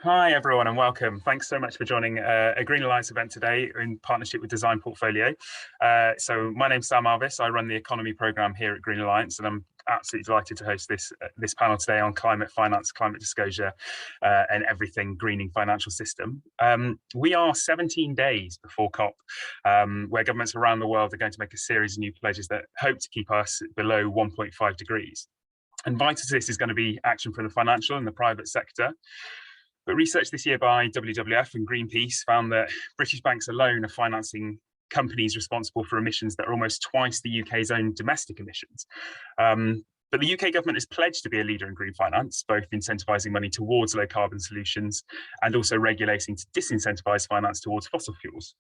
Hi everyone and welcome. Thanks so much for joining a Green Alliance event today in partnership with Design Portfolio. So my name's Sam Alvis. I run the economy program here at Green Alliance, and I'm absolutely delighted to host this panel today on climate finance, climate disclosure, and everything greening financial system. We are 17 days before COP, where governments around the world are going to make a series of new pledges that hope to keep us below 1.5 degrees. And vital to this is going to be action from the financial and the private sector. But research this year by WWF and Greenpeace found that British banks alone are financing companies responsible for emissions that are almost twice the UK's own domestic emissions. But the UK government has pledged to be a leader in green finance, both incentivising money towards low carbon solutions and also regulating to disincentivise finance towards fossil fuels.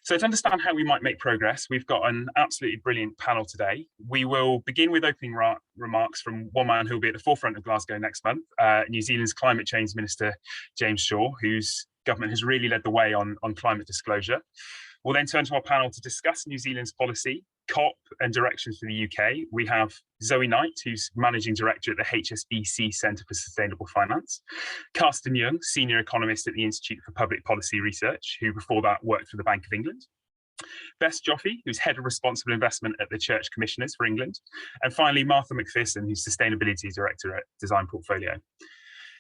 So to understand how we might make progress, we've got an absolutely brilliant panel today. We will begin with opening remarks from one man who will be at the forefront of Glasgow next month, New Zealand's Climate Change Minister, James Shaw, whose government has really led the way on climate disclosure. We'll then turn to our panel to discuss New Zealand's policy, COP and directions for the UK. We have Zoë Knight, who's Managing Director at the HSBC Centre for Sustainable Finance, Carsten Jung, Senior Economist at the Institute for Public Policy Research, who before that worked for the Bank of England, Bess Joffe, who's Head of Responsible Investment at the Church Commissioners for England, and finally Martha McPherson, who's Sustainability Director at Design Portfolio.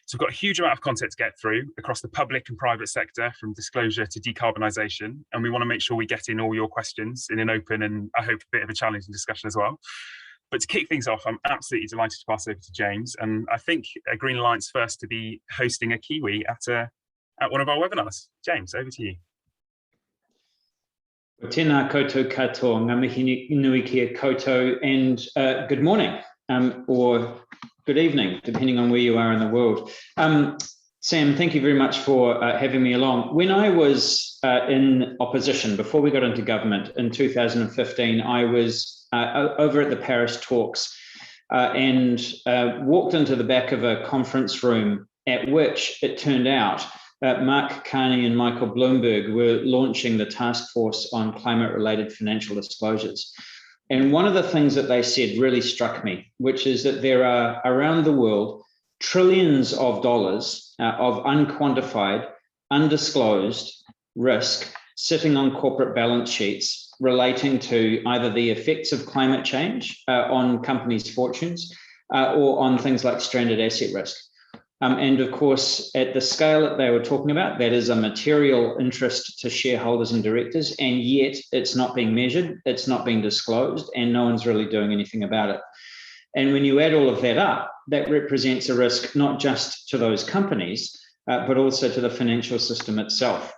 So we've got a huge amount of content to get through across the public and private sector, from disclosure to decarbonisation, and we want to make sure we get in all your questions in an open and I hope a bit of a challenging discussion as well. But to kick things off, I'm absolutely delighted to pass over to James, and I think a Green Alliance first to be hosting a Kiwi at one of our webinars. James, over to you. Tēnā koutou katoa, ngā mihi nui kia koutou, and good morning, or good evening, depending on where you are in the world. Sam, thank you very much for having me along. When I was in opposition, before we got into government in 2015, I was over at the Paris talks and walked into the back of a conference room at which it turned out Mark Carney and Michael Bloomberg were launching the task force on climate-related financial disclosures. And one of the things that they said really struck me, which is that there are around the world trillions of dollars of unquantified, undisclosed risk sitting on corporate balance sheets relating to either the effects of climate change on companies' fortunes or on things like stranded asset risk. And of course, at the scale that they were talking about, that is a material interest to shareholders and directors, and yet it's not being measured, it's not being disclosed, and no one's really doing anything about it. And when you add all of that up, that represents a risk not just to those companies, but also to the financial system itself.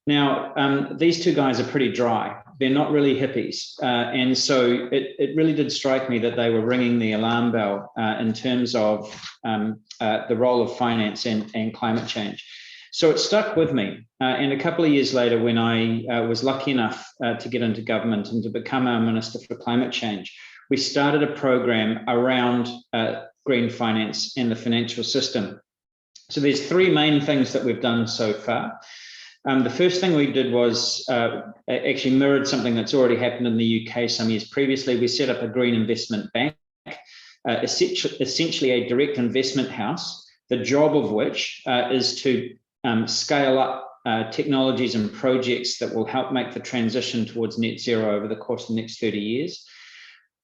Now, these two guys are pretty dry. They're not really hippies. And so it really did strike me that they were ringing the alarm bell in terms of the role of finance and climate change. So it stuck with me. And a couple of years later, when I was lucky enough to get into government and to become our Minister for Climate Change, we started a program around green finance and the financial system. So there's three main things that we've done so far. The first thing we did was actually mirrored something that's already happened in the UK some years previously. We set up a green investment bank, essentially a direct investment house, the job of which is to scale up technologies and projects that will help make the transition towards net zero over the course of the next 30 years,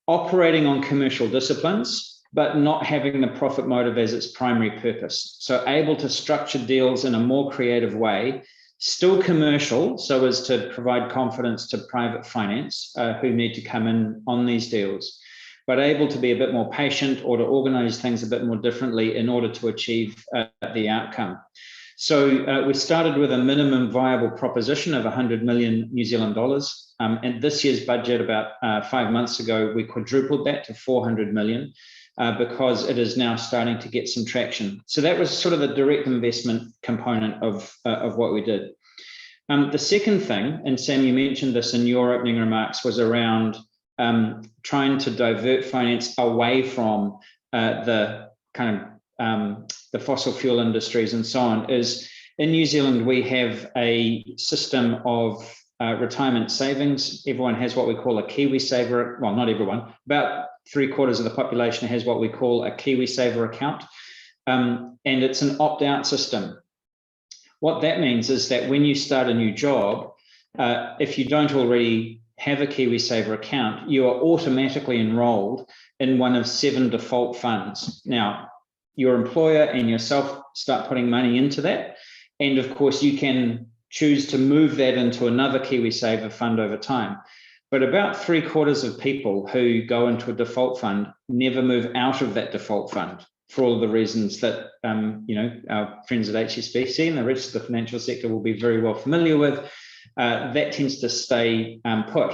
operating on commercial disciplines, but not having the profit motive as its primary purpose. So able to structure deals in a more creative way, still commercial, so as to provide confidence to private finance who need to come in on these deals, but able to be a bit more patient or to organize things a bit more differently in order to achieve the outcome. So we started with a minimum viable proposition of 100 million New Zealand dollars. And this year's budget, about 5 months ago, we quadrupled that to 400 million. Because it is now starting to get some traction. So that was sort of the direct investment component of what we did. The second thing, and Sam, you mentioned this in your opening remarks, was around trying to divert finance away from the kind of the fossil fuel industries and so on. Is in New Zealand, we have a system of retirement savings. Everyone has what we call a KiwiSaver. Well, not everyone, about 3/4 of the population has what we call a KiwiSaver account. and it's an opt-out system. What that means is that when you start a new job, if you don't already have a KiwiSaver account, you are automatically enrolled in one of 7 default funds. Now, your employer and yourself start putting money into that. And of course, you can choose to move that into another KiwiSaver fund over time. But about 3/4 of people who go into a default fund never move out of that default fund for all of the reasons that our friends at HSBC and the rest of the financial sector will be very well familiar with. That tends to stay put.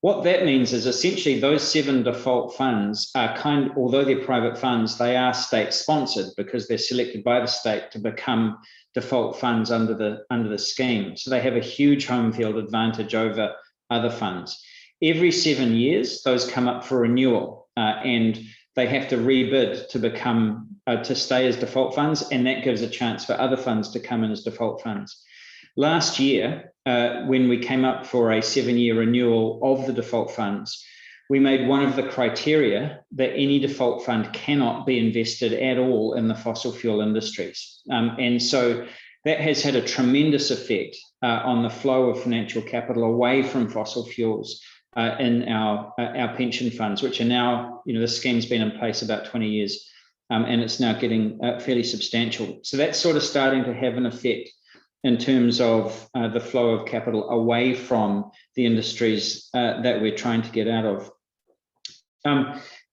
What that means is essentially those 7 default funds are although they're private funds, they are state sponsored because they're selected by the state to become default funds under the scheme. So they have a huge home field advantage over other funds. Every 7 years, those come up for renewal, and they have to rebid to become to stay as default funds, and that gives a chance for other funds to come in as default funds. Last year, when we came up for a 7-year renewal of the default funds, we made one of the criteria that any default fund cannot be invested at all in the fossil fuel industries. And so that has had a tremendous effect on the flow of financial capital away from fossil fuels in our pension funds, which are now, the scheme's been in place about 20 years, and it's now getting fairly substantial. So that's sort of starting to have an effect in terms of the flow of capital away from the industries that we're trying to get out of.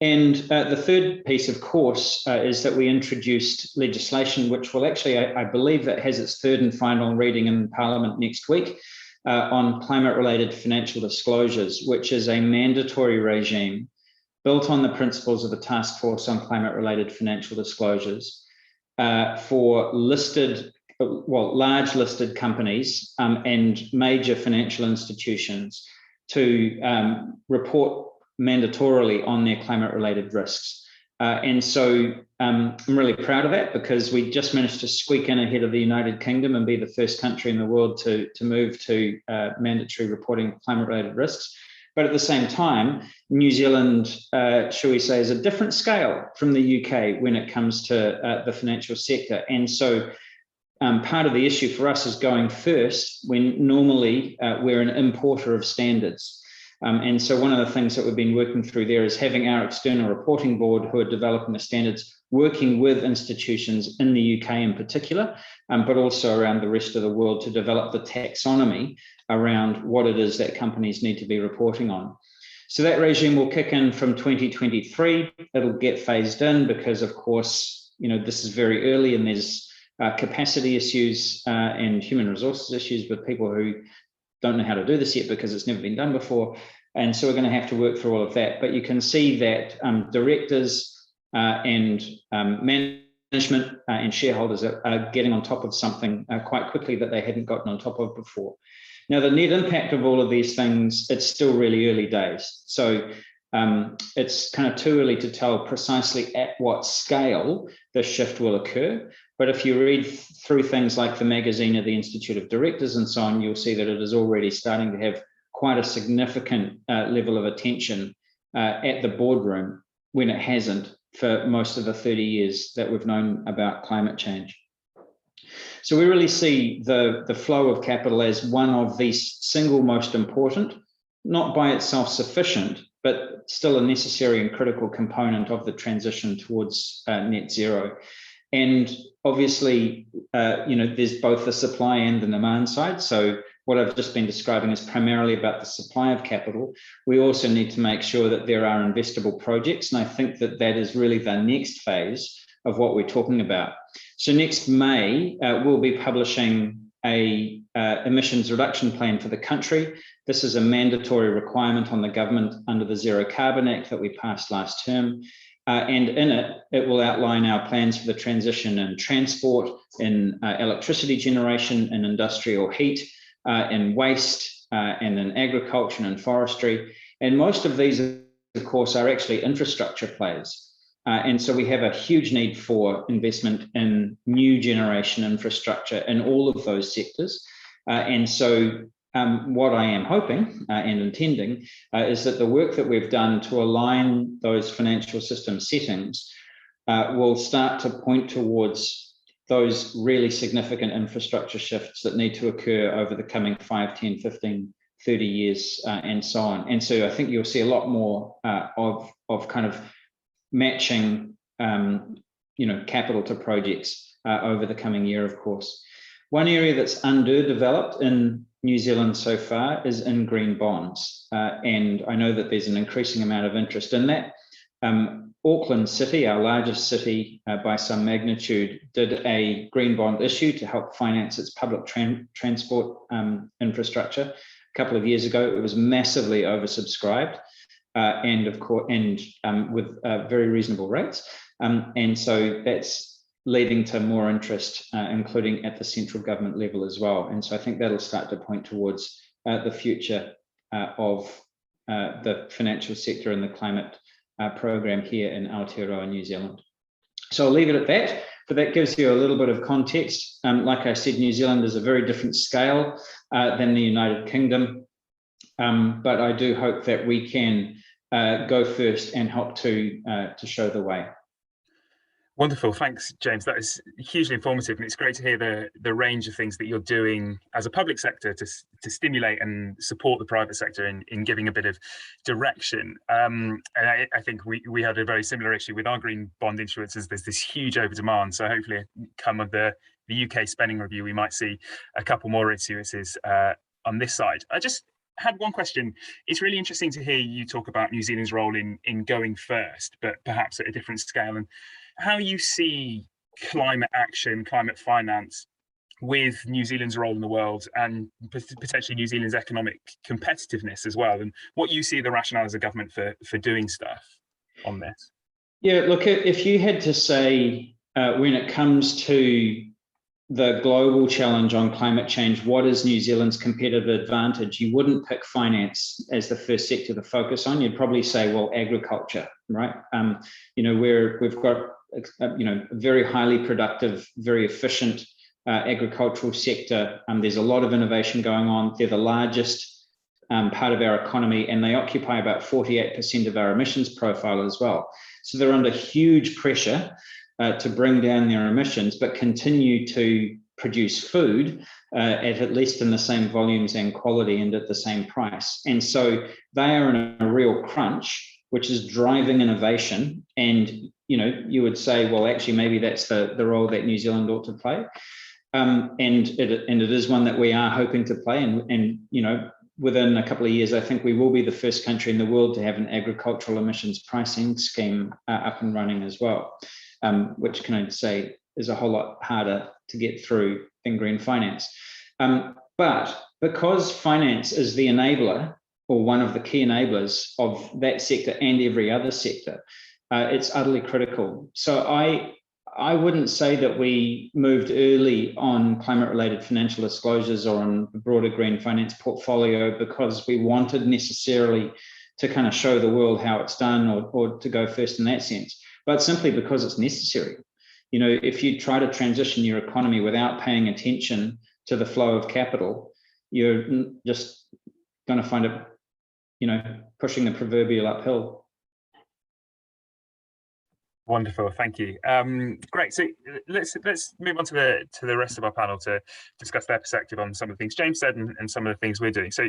And the third piece, of course, is that we introduced legislation, which will actually, I believe that has its third and final reading in Parliament next week, on climate-related financial disclosures, which is a mandatory regime built on the principles of the Task Force on Climate-Related Financial Disclosures for large listed companies and major financial institutions to report mandatorily on their climate-related risks. And so I'm really proud of that because we just managed to squeak in ahead of the United Kingdom and be the first country in the world to move to mandatory reporting of climate-related risks. But at the same time, New Zealand, shall we say, is a different scale from the UK when it comes to the financial sector. And so part of the issue for us is going first when normally we're an importer of standards. And so one of the things that we've been working through there is having our external reporting board who are developing the standards, working with institutions in the UK in particular, but also around the rest of the world to develop the taxonomy around what it is that companies need to be reporting on. So that regime will kick in from 2023. It'll get phased in because, of course, this is very early and there's capacity issues and human resources issues with people who don't know how to do this yet because it's never been done before. And so we're going to have to work through all of that. But you can see that directors and management and shareholders are getting on top of something quite quickly that they hadn't gotten on top of before. Now, the net impact of all of these things, it's still really early days. So it's kind of too early to tell precisely at what scale the shift will occur. But if you read through things like the magazine of the Institute of Directors and so on, you'll see that it is already starting to have quite a significant level of attention at the boardroom when it hasn't for most of the 30 years that we've known about climate change. So we really see the flow of capital as one of the single most important, not by itself sufficient, but still a necessary and critical component of the transition towards net zero. And obviously, there's both the supply and the demand side. So what I've just been describing is primarily about the supply of capital. We also need to make sure that there are investable projects. And I think that that is really the next phase of what we're talking about. So next May, we'll be publishing a emissions reduction plan for the country. This is a mandatory requirement on the government under the Zero Carbon Act that we passed last term. And in it, it will outline our plans for the transition in transport, in electricity generation, in industrial heat, in waste, and in agriculture and forestry. And most of these, of course, are actually infrastructure plays. And so we have a huge need for investment in new generation infrastructure in all of those sectors. And so what I am hoping and intending is that the work that we've done to align those financial system settings will start to point towards those really significant infrastructure shifts that need to occur over the coming 5, 10, 15, 30 years and so on. And so I think you'll see a lot more of kind of matching capital to projects over the coming year, of course. One area that's underdeveloped in New Zealand so far is in green bonds. And I know that there's an increasing amount of interest in that. Auckland City, our largest city by some magnitude, did a green bond issue to help finance its public transport infrastructure. A couple of years ago, it was massively oversubscribed, and of course, with very reasonable rates. And so that's leading to more interest, including at the central government level as well. And so I think that'll start to point towards the future of the financial sector and the climate program here in Aotearoa, New Zealand. So I'll leave it at that, but that gives you a little bit of context. Like I said, New Zealand is a very different scale than the United Kingdom, but I do hope that we can go first and help to show the way. Wonderful, thanks, James. That is hugely informative, and it's great to hear the range of things that you're doing as a public sector to stimulate and support the private sector in giving a bit of direction. And I think we had a very similar issue with our green bond issuances. There's this huge over demand, so hopefully, come of the UK spending review, we might see a couple more issuances on this side. I just had one question. It's really interesting to hear you talk about New Zealand's role in going first, but perhaps at a different scale, and how you see climate action, climate finance with New Zealand's role in the world and potentially New Zealand's economic competitiveness as well, and what you see the rationale as a government for doing stuff on this. Yeah, look, if you had to say when it comes to the global challenge on climate change, what is New Zealand's competitive advantage? You wouldn't pick finance as the first sector to focus on. You'd probably say, well, agriculture, right? We've got a very highly productive, very efficient agricultural sector. There's a lot of innovation going on. They're the largest part of our economy, and they occupy about 48% of our emissions profile as well. So they're under huge pressure to bring down their emissions, but continue to produce food at least in the same volumes and quality and at the same price. And so they are in a real crunch, which is driving innovation. And you would say, well, actually, maybe that's the role that New Zealand ought to play. And it is one that we are hoping to play. And within a couple of years, I think we will be the first country in the world to have an agricultural emissions pricing scheme up and running as well. Which can I say is a whole lot harder to get through than green finance. But because finance is the enabler, or one of the key enablers of that sector and every other sector, it's utterly critical. So I wouldn't say that we moved early on climate-related financial disclosures or on the broader green finance portfolio because we wanted necessarily to kind of show the world how it's done or to go first in that sense, but simply because it's necessary. If you try to transition your economy without paying attention to the flow of capital, you're just going to find it, pushing the proverbial uphill. Wonderful, thank you. Great. So let's move on to the rest of our panel to discuss their perspective on some of the things James said and some of the things we're doing. So,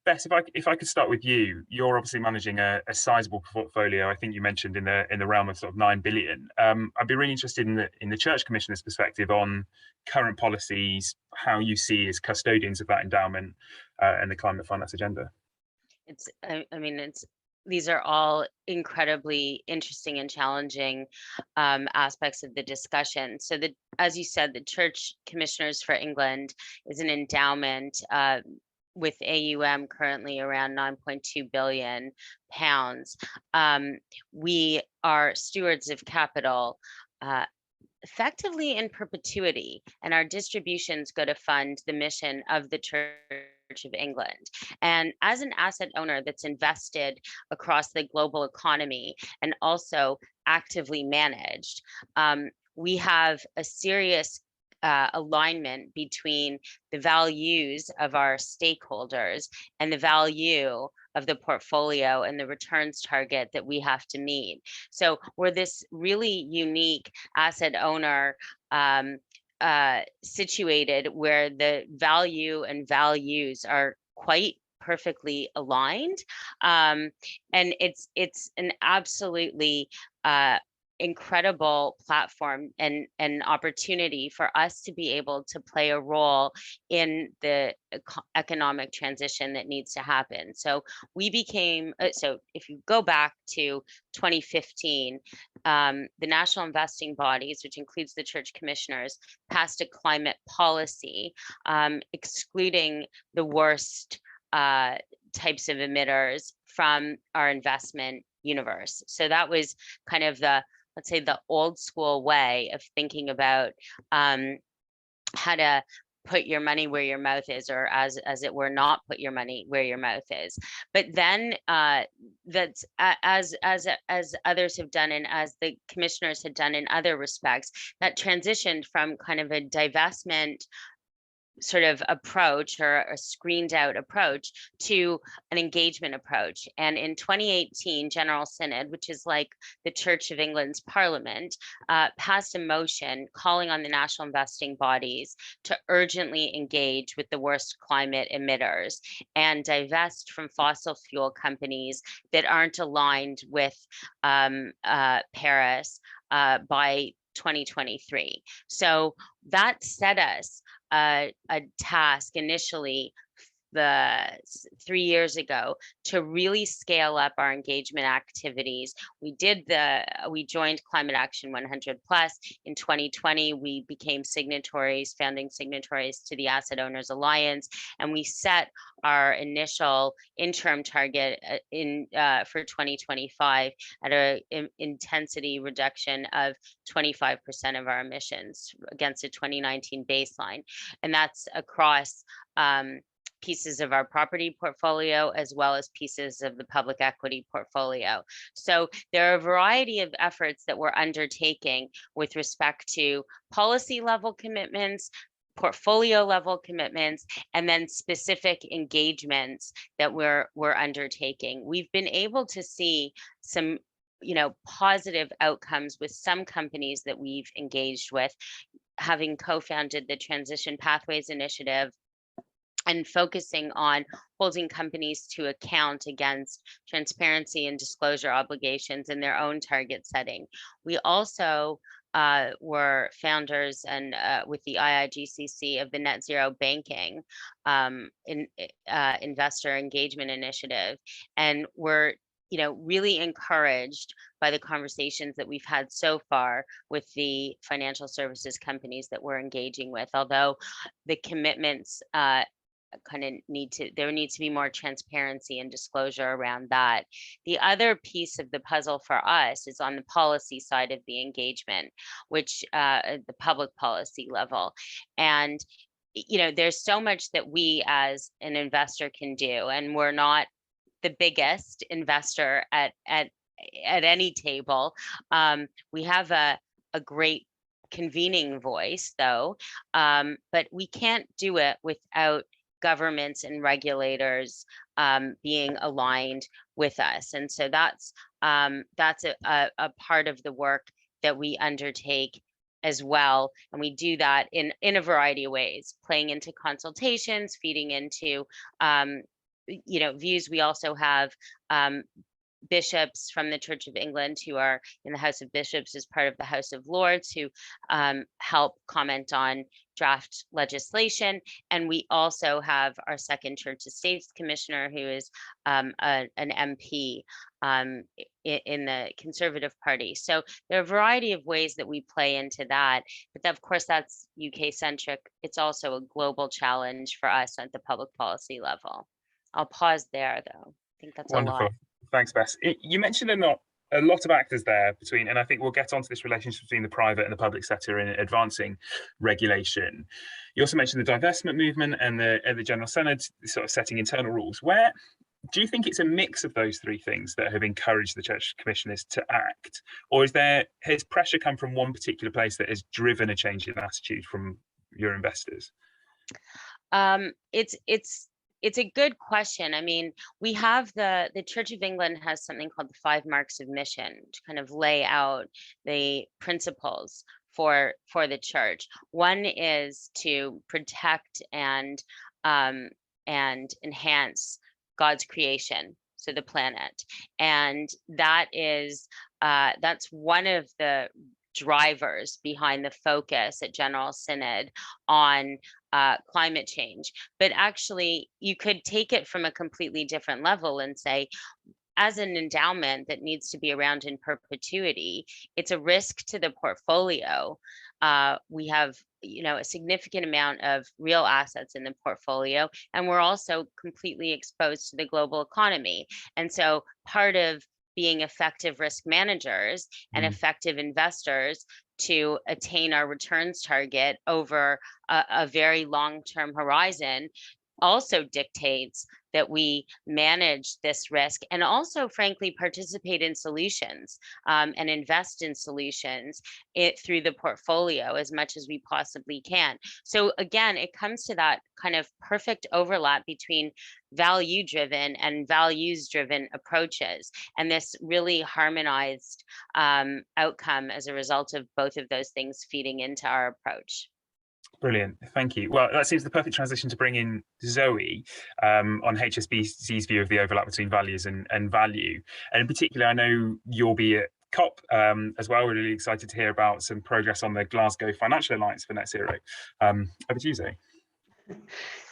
Bess, if I could start with you, you're obviously managing a sizable portfolio. I think you mentioned in the realm of sort of 9 billion. I'd be really interested in the Church Commissioner's perspective on current policies, how you see as custodians of that endowment and the climate finance agenda. These are all incredibly interesting and challenging aspects of the discussion. So as you said, the Church Commissioners for England is an endowment with AUM currently around £9.2 billion. We are stewards of capital effectively in perpetuity, and our distributions go to fund the mission of the Church of England. And as an asset owner that's invested across the global economy and also actively managed, we have a serious alignment between the values of our stakeholders and the value of the portfolio and the returns target that we have to meet. So we're this really unique asset owner situated where the value and values are quite perfectly aligned, and it's an absolutely incredible platform and opportunity for us to be able to play a role in the economic transition that needs to happen. So we became, so if you go back to 2015, the national investing bodies, which includes the church commissioners, passed a climate policy excluding the worst types of emitters from our investment universe. So that was kind of the, let's say, the old school way of thinking about how to put your money where your mouth is, or as it were, not put your money where your mouth is. But then that's as others have done, and as the commissioners had done in other respects, that transitioned from kind of a divestment sort of approach, or a screened out approach, to an engagement approach. And in 2018, General Synod, which is like the Church of England's parliament, passed a motion calling on the national investing bodies to urgently engage with the worst climate emitters and divest from fossil fuel companies that aren't aligned with Paris by 2023. So that set us a task initially 3 years ago to really scale up our engagement activities. We joined Climate Action 100 Plus in 2020. We became founding signatories to the Asset Owners Alliance, and we set our initial interim target for 2025 at an intensity reduction of 25% of our emissions against a 2019 baseline, and that's across pieces of our property portfolio as well as pieces of the public equity portfolio. So there are a variety of efforts that we're undertaking with respect to policy level commitments, portfolio level commitments, and then specific engagements that we're undertaking. We've been able to see some positive outcomes with some companies that we've engaged with, having co-founded the Transition Pathways Initiative and focusing on holding companies to account against transparency and disclosure obligations in their own target setting. We also were founders and with the IIGCC of the Net Zero Banking Investor Engagement Initiative, and we're really encouraged by the conversations that we've had so far with the financial services companies that we're engaging with. Although the commitments there needs to be more transparency and disclosure around that. The other piece of the puzzle for us is on the policy side of the engagement, which the public policy level. And there's so much that we as an investor can do, and we're not the biggest investor at any table. We have a great convening voice, though, but we can't do it without governments and regulators being aligned with us. And so that's a part of the work that we undertake as well. And we do that in a variety of ways, playing into consultations, feeding into views. We also have bishops from the Church of England who are in the House of Bishops as part of the House of Lords, who help comment on draft legislation. And we also have our second Church Estates Commissioner, who is an MP in the Conservative Party. So there are a variety of ways that we play into that. But of course, that's UK centric. It's also a global challenge for us at the public policy level. I'll pause there, though. I think that's wonderful. A lot. Thanks, Bess. You mentioned a lot of actors there and I think we'll get onto this relationship between the private and the public sector in advancing regulation. You also mentioned the divestment movement and the General Synod sort of setting internal rules. Where do you think it's a mix of those three things that have encouraged the Church Commissioners to act, or has pressure come from one particular place that has driven a change in attitude from your investors? It's it's a good question. I mean, we have the Church of England has something called the 5 marks of mission to kind of lay out the principles for the church. One is to protect and enhance God's creation, so the planet, and that is that's one of the drivers behind the focus at General Synod on climate change. But actually, you could take it from a completely different level and say, as an endowment that needs to be around in perpetuity, it's a risk to the portfolio. We have, a significant amount of real assets in the portfolio, and we're also completely exposed to the global economy. And so part of being effective risk managers and effective investors to attain our returns target over a very long-term horizon also dictates that we manage this risk and also, frankly, participate in solutions and invest in solutions through the portfolio as much as we possibly can. So again, it comes to that kind of perfect overlap between value-driven and values-driven approaches, and this really harmonized outcome as a result of both of those things feeding into our approach. Brilliant, thank you. Well, that seems the perfect transition to bring in Zoe on HSBC's view of the overlap between values and value. And in particular, I know you'll be at COP as well. We're really excited to hear about some progress on the Glasgow Financial Alliance for Net Zero. Over to you, Zoe.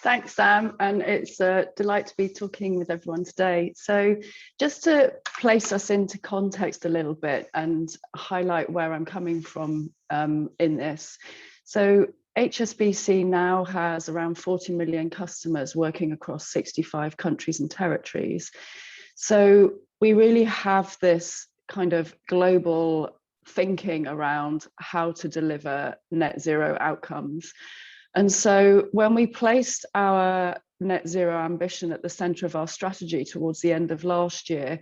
Thanks, Sam, and it's a delight to be talking with everyone today. So just to place us into context a little bit and highlight where I'm coming from in this. So HSBC now has around 40 million customers working across 65 countries and territories. So we really have this kind of global thinking around how to deliver net zero outcomes. And so when we placed our net zero ambition at the center of our strategy towards the end of last year,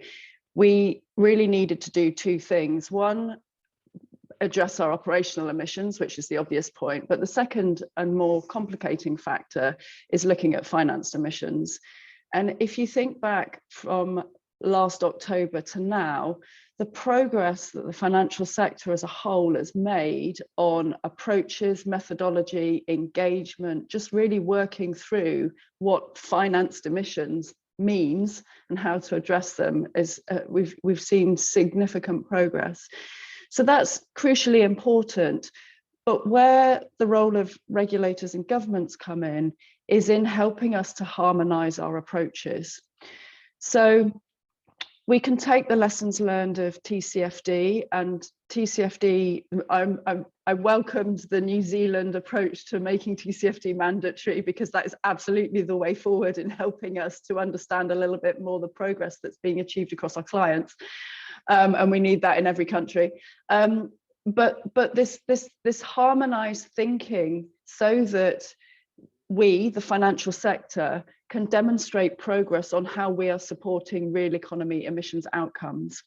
we really needed to do 2 things. One, address our operational emissions, which is the obvious point. But the second and more complicating factor is looking at financed emissions. And if you think back from last October to now, the progress that the financial sector as a whole has made on approaches, methodology, engagement, just really working through what financed emissions means and how to address them is we've seen significant progress. So that's crucially important. But where the role of regulators and governments come in is in helping us to harmonise our approaches. So we can take the lessons learned of TCFD, and TCFD, I welcomed the New Zealand approach to making TCFD mandatory, because that is absolutely the way forward in helping us to understand a little bit more the progress that's being achieved across our clients. And we need that in every country. But this harmonized thinking so that we, the financial sector, can demonstrate progress on how we are supporting real economy emissions outcomes.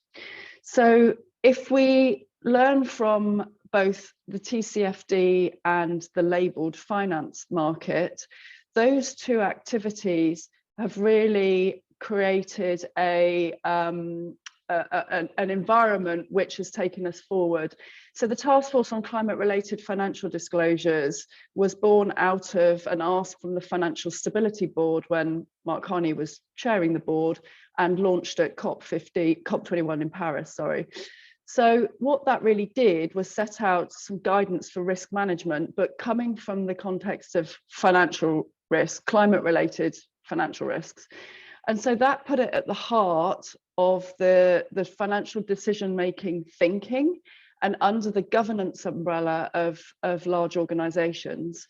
So if we learn from both the TCFD and the labelled finance market, those 2 activities have really created an environment which has taken us forward. So the Task Force on Climate-Related Financial Disclosures was born out of an ask from the Financial Stability Board when Mark Carney was chairing the board, and launched at COP21 in Paris, sorry. So what that really did was set out some guidance for risk management, but coming from the context of financial risk, climate-related financial risks. And so that put it at the heart of the financial decision-making thinking and under the governance umbrella of large organizations.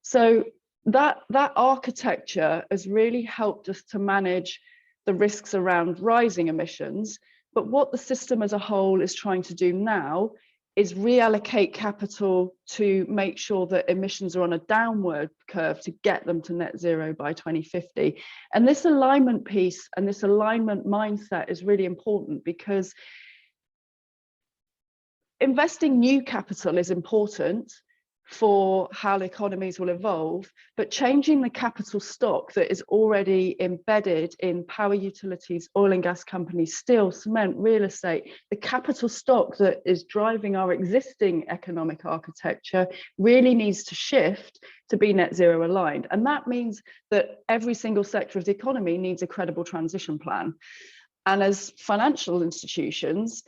So that architecture has really helped us to manage the risks around rising emissions. But what the system as a whole is trying to do now is reallocate capital to make sure that emissions are on a downward curve to get them to net zero by 2050. And this alignment piece and this alignment mindset is really important, because investing new capital is important, for how the economies will evolve, but changing the capital stock that is already embedded in power utilities, oil and gas companies, steel, cement, real estate, the capital stock that is driving our existing economic architecture really needs to shift to be net zero aligned. And that means that every single sector of the economy needs a credible transition plan. And as financial institutions,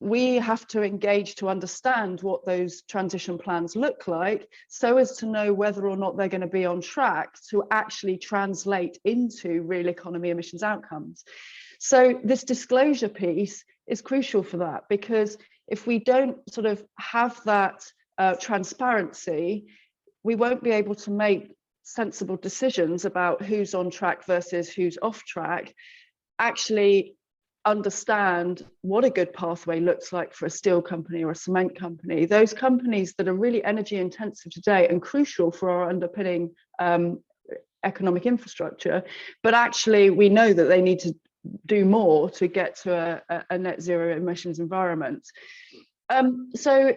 we have to engage to understand what those transition plans look like, so as to know whether or not they're going to be on track to actually translate into real economy emissions outcomes. So this disclosure piece is crucial for that, because if we don't sort of have that transparency, we won't be able to make sensible decisions about who's on track versus who's off track, actually understand what a good pathway looks like for a steel company or a cement company, those companies that are really energy intensive today and crucial for our underpinning economic infrastructure, but actually we know that they need to do more to get to a net zero emissions environment. So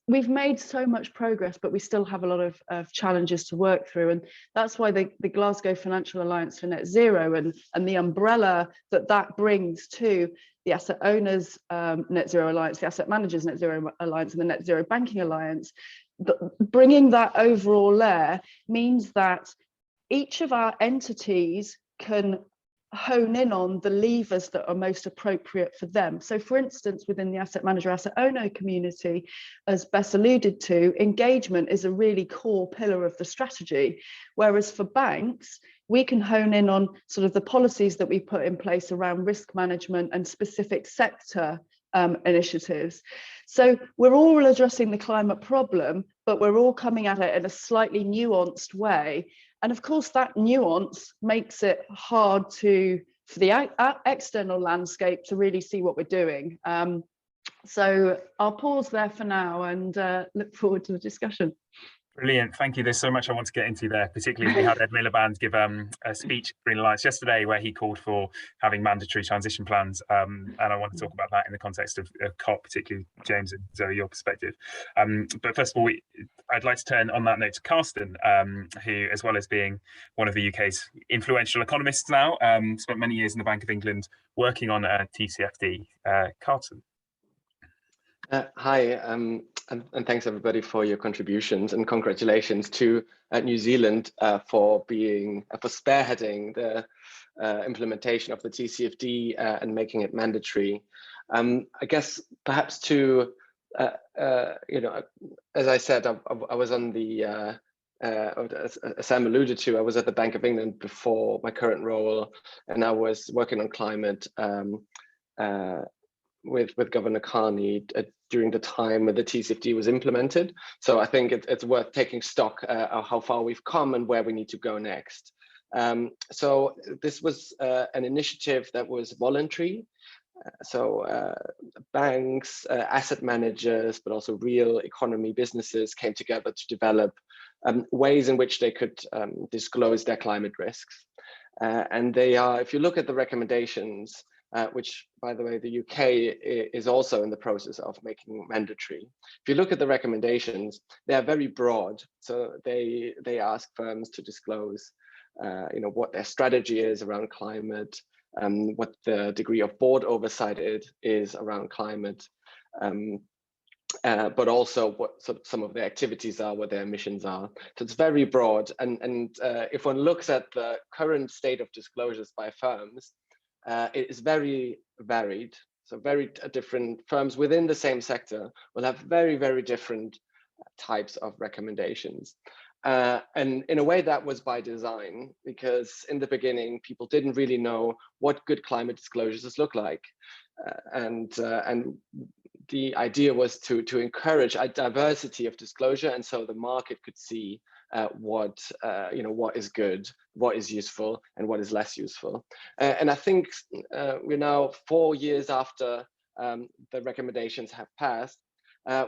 we've made so much progress, but we still have a lot of challenges to work through, and that's why the Glasgow Financial Alliance for Net Zero and the umbrella that brings to the Asset Owners Net Zero Alliance, the Asset Managers Net Zero Alliance, and the Net Zero Banking Alliance, bringing that overall layer means that each of our entities can hone in on the levers that are most appropriate for them. So for instance, within the asset manager, asset owner community, as Bess alluded to, engagement is a really core pillar of the strategy. Whereas for banks, we can hone in on sort of the policies that we put in place around risk management and specific sector initiatives. So we're all addressing the climate problem, but we're all coming at it in a slightly nuanced way. And of course, that nuance makes it hard for the external landscape to really see what we're doing. So I'll pause there for now and look forward to the discussion. Brilliant, thank you. There's so much I want to get into there, particularly as we had Ed Miliband give a speech at Green Alliance yesterday where he called for having mandatory transition plans, and I want to talk about that in the context of COP, particularly James and Zoe, your perspective. But first of all, I'd like to turn on that note to Carsten, who, as well as being one of the UK's influential economists now, spent many years in the Bank of England working on TCFD. Carsten. Hi, and thanks everybody for your contributions, and congratulations to New Zealand for spearheading the implementation of the TCFD and making it mandatory. I guess perhaps to as I said, I was on the as Sam alluded to, I was at the Bank of England before my current role, and I was working on climate with Governor Carney during the time when the TCFD was implemented. So I think it's worth taking stock of how far we've come and where we need to go next. So this was an initiative that was voluntary. So banks, asset managers, but also real economy businesses came together to develop ways in which they could disclose their climate risks. And they are, if you look at the recommendations, which, by the way, the UK is also in the process of making mandatory. If you look at the recommendations, they are very broad. So they ask firms to disclose, what their strategy is around climate, what the degree of board oversight is around climate, but also what some of their activities are, what their emissions are. So it's very broad. And if one looks at the current state of disclosures by firms, it is very varied. So very different firms within the same sector will have very, very different types of recommendations. And in a way that was by design, because in the beginning, people didn't really know what good climate disclosures look like. And the idea was to encourage a diversity of disclosure, and so the market could see what is good, what is useful, and what is less useful. And I think we're now 4 years after the recommendations have passed.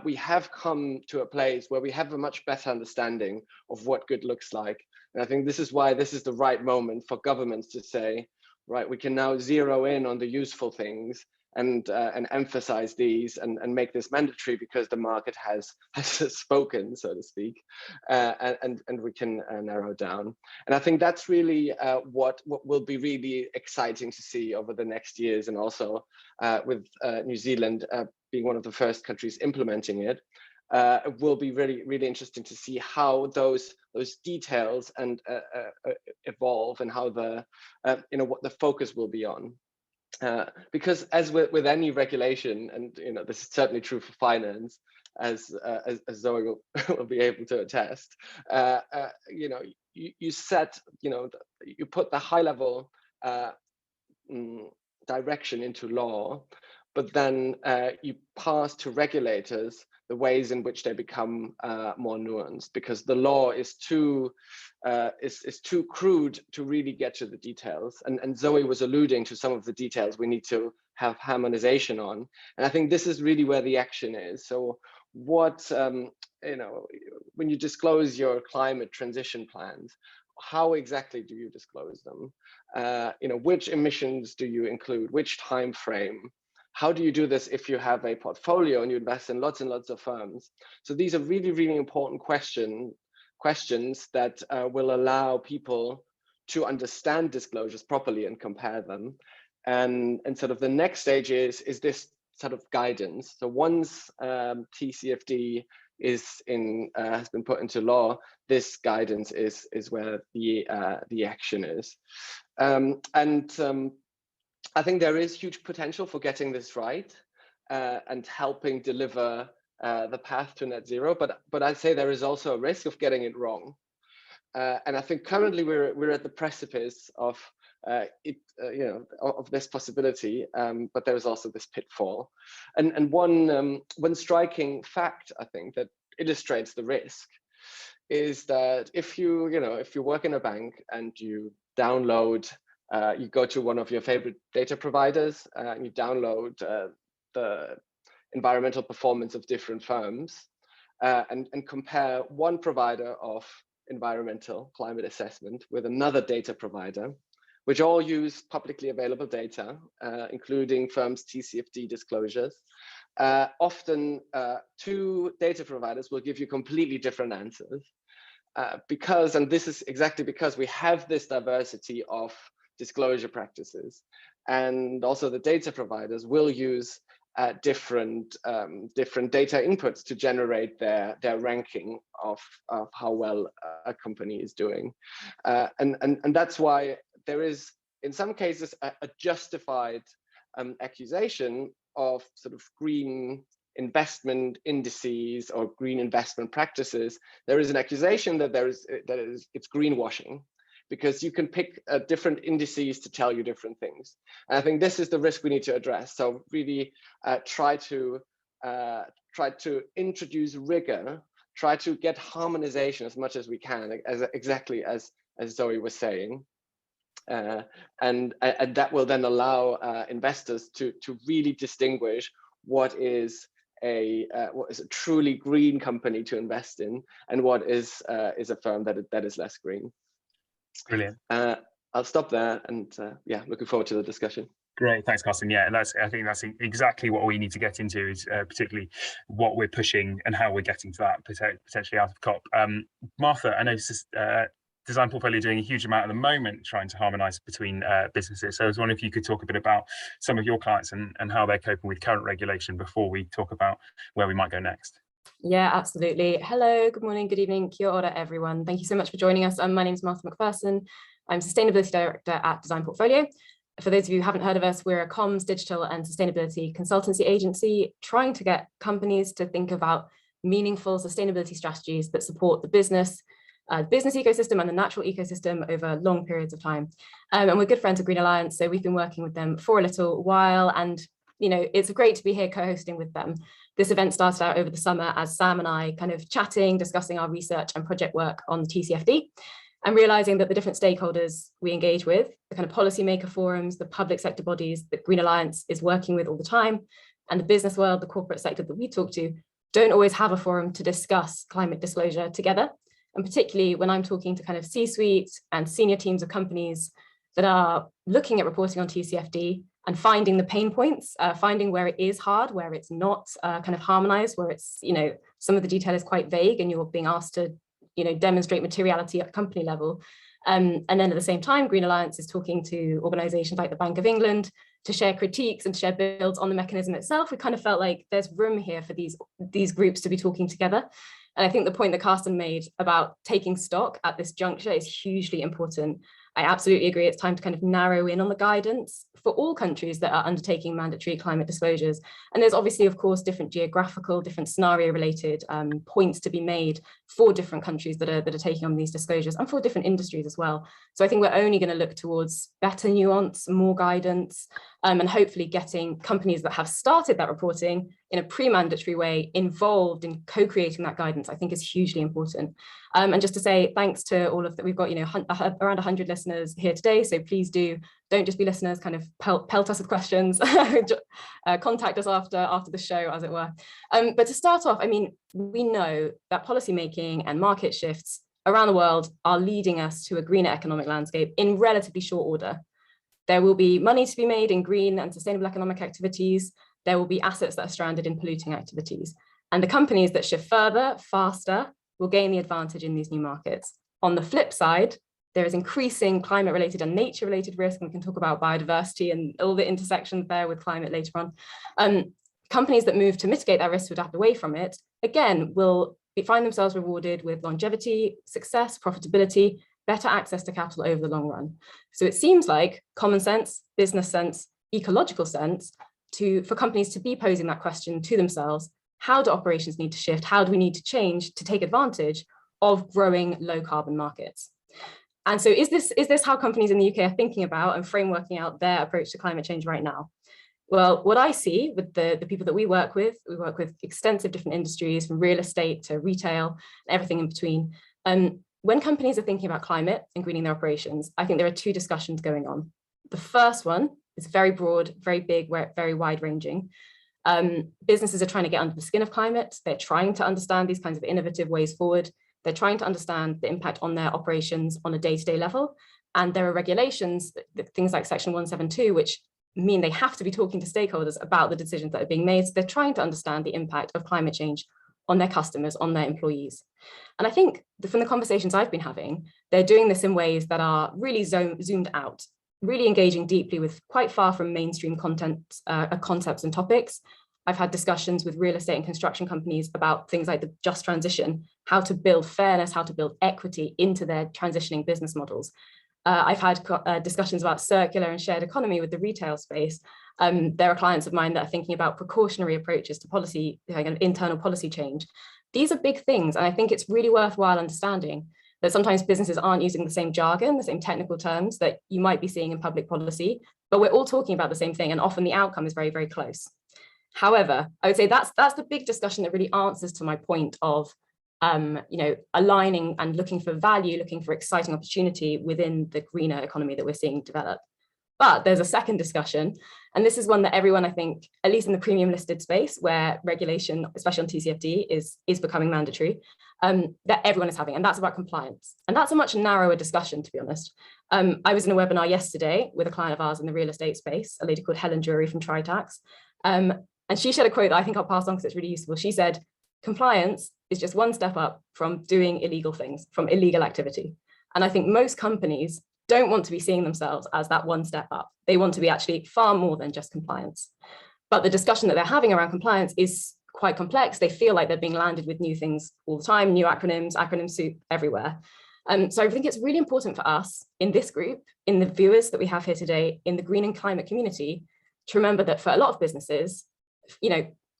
We have come to a place where we have a much better understanding of what good looks like. And I think this is why this is the right moment for governments to say, right, we can now zero in on the useful things and emphasize these and make this mandatory, because the market has spoken, so to speak, and we can narrow down. And I think that's really what will be really exciting to see over the next years, and also with New Zealand being one of the first countries implementing it. It will be really interesting to see how those details and evolve, and how the what the focus will be on. Because as with any regulation, and this is certainly true for finance, as Zoe will be able to attest, you set, you put the high level direction into law, but then you pass to regulators the ways in which they become more nuanced, because the law is too crude to really get to the details. And Zoe was alluding to some of the details we need to have harmonization on. And I think this is really where the action is. So what, when you disclose your climate transition plans, how exactly do you disclose them? Which emissions do you include? Which time frame? How do you do this if you have a portfolio and you invest in lots and lots of firms? So these are really important questions that will allow people to understand disclosures properly and compare them. And sort of the next stage is this sort of guidance. So once TCFD has been put into law, this guidance is where the action is. I think there is huge potential for getting this right and helping deliver the path to net zero, but I'd say there is also a risk of getting it wrong. And I think currently we're at the precipice of of this possibility, but there is also this pitfall. And one striking fact, I think, that illustrates the risk is that if you work in a bank and you download, you go to one of your favorite data providers and you download the environmental performance of different firms and compare one provider of environmental climate assessment with another data provider, which all use publicly available data, including firms' TCFD disclosures. Often two data providers will give you completely different answers and this is exactly because we have this diversity of disclosure practices. And also the data providers will use different data inputs to generate their ranking of how well a company is doing. And that's why there is, in some cases, a justified accusation of sort of green investment indices or green investment practices. There is an accusation that it's greenwashing, because you can pick different indices to tell you different things. And I think this is the risk we need to address. So really try to introduce rigor, try to get harmonization as much as we can, exactly as Zoe was saying. And that will then allow investors to really distinguish what is a truly green company to invest in, and what is a firm that is less green. Brilliant. I'll stop there, and yeah, looking forward to the discussion. Great, thanks, Carsten. Yeah, I think that's exactly what we need to get into, is particularly what we're pushing and how we're getting to that potentially out of COP. Martha, I know Design Portfolio doing a huge amount at the moment trying to harmonise between businesses. So I was wondering if you could talk a bit about some of your clients and how they're coping with current regulation before we talk about where we might go next. Yeah, absolutely. Hello, good morning, good evening, kia ora, everyone. Thank you so much for joining us. My name is Martha McPherson. I'm Sustainability Director at Design Portfolio. For those of you who haven't heard of us, we're a comms, digital and sustainability consultancy agency trying to get companies to think about meaningful sustainability strategies that support the business ecosystem and the natural ecosystem over long periods of time. And we're good friends of Green Alliance, so we've been working with them for a little while, and it's great to be here co-hosting with them. This event started out over the summer as Sam and I kind of chatting, discussing our research and project work on the TCFD, and realizing that the different stakeholders we engage with, the kind of policymaker forums, the public sector bodies that Green Alliance is working with all the time, and the business world, the corporate sector that we talk to, don't always have a forum to discuss climate disclosure together. And particularly when I'm talking to kind of C-suite and senior teams of companies that are looking at reporting on TCFD, and finding the pain points, finding where it is hard, where it's not kind of harmonized, where it's, some of the detail is quite vague and you're being asked to, demonstrate materiality at company level. And then at the same time, Green Alliance is talking to organizations like the Bank of England to share critiques and to share builds on the mechanism itself. We kind of felt like there's room here for these groups to be talking together. And I think the point that Carsten made about taking stock at this juncture is hugely important. I absolutely agree. It's time to kind of narrow in on the guidance for all countries that are undertaking mandatory climate disclosures. And there's obviously, of course, different geographical, different scenario related points to be made for different countries that are taking on these disclosures and for different industries as well. So I think we're only going to look towards better nuance, more guidance, and hopefully getting companies that have started that reporting in a pre-mandatory way involved in co-creating that guidance, I think is hugely important. And just to say thanks to all of that, we've got around 100 listeners here today, so please don't just be listeners, kind of pelt us with questions, contact us after the show, as it were. But to start off, I mean, we know that policymaking and market shifts around the world are leading us to a greener economic landscape in relatively short order. There will be money to be made in green and sustainable economic activities. There will be assets that are stranded in polluting activities. And the companies that shift further, faster, will gain the advantage in these new markets. On the flip side, there is increasing climate-related and nature-related risk, and we can talk about biodiversity and all the intersections there with climate later on. Companies that move to mitigate that risk to adapt away from it, again, will find themselves rewarded with longevity, success, profitability, better access to capital over the long run. So it seems like common sense, business sense, ecological sense for companies to be posing that question to themselves: how do operations need to shift? How do we need to change to take advantage of growing low carbon markets? And so is this how companies in the UK are thinking about and frameworking out their approach to climate change right now? Well, what I see with the people that we work with extensive different industries, from real estate to retail, and everything in between. When companies are thinking about climate and greening their operations, I think there are two discussions going on. The first one is very broad, very big, very wide ranging. Businesses are trying to get under the skin of climate. They're trying to understand these kinds of innovative ways forward. They're trying to understand the impact on their operations on a day-to-day level. And there are regulations, things like Section 172, which mean they have to be talking to stakeholders about the decisions that are being made. So they're trying to understand the impact of climate change on their customers, on their employees. And I think from the conversations I've been having, they're doing this in ways that are really zoomed out, really engaging deeply with quite far from mainstream content, concepts and topics. I've had discussions with real estate and construction companies about things like the just transition, how to build fairness, how to build equity into their transitioning business models. I've had discussions about circular and shared economy with the retail space. There are clients of mine that are thinking about precautionary approaches to policy, internal policy change. These are big things, and I think it's really worthwhile understanding that sometimes businesses aren't using the same jargon, the same technical terms that you might be seeing in public policy, but we're all talking about the same thing, and often the outcome is very, very close. However, I would say that's the big discussion that really answers to my point of aligning and looking for value, looking for exciting opportunity within the greener economy that we're seeing develop. But there's a second discussion, and this is one that everyone, I think, at least in the premium listed space where regulation, especially on TCFD, is becoming mandatory, that everyone is having, and that's about compliance. And that's a much narrower discussion, to be honest. I was in a webinar yesterday with a client of ours in the real estate space, a lady called Helen Drury from Tritax, and she shared a quote that I think I'll pass on because it's really useful. She said, compliance is just one step up from doing illegal things, from illegal activity. And I think most companies don't want to be seeing themselves as that one step up. They want to be actually far more than just compliance. But the discussion that they're having around compliance is quite complex. They feel like they're being landed with new things all the time, new acronym soup everywhere. So I think it's really important for us in this group, in the viewers that we have here today, in the green and climate community, to remember that for a lot of businesses,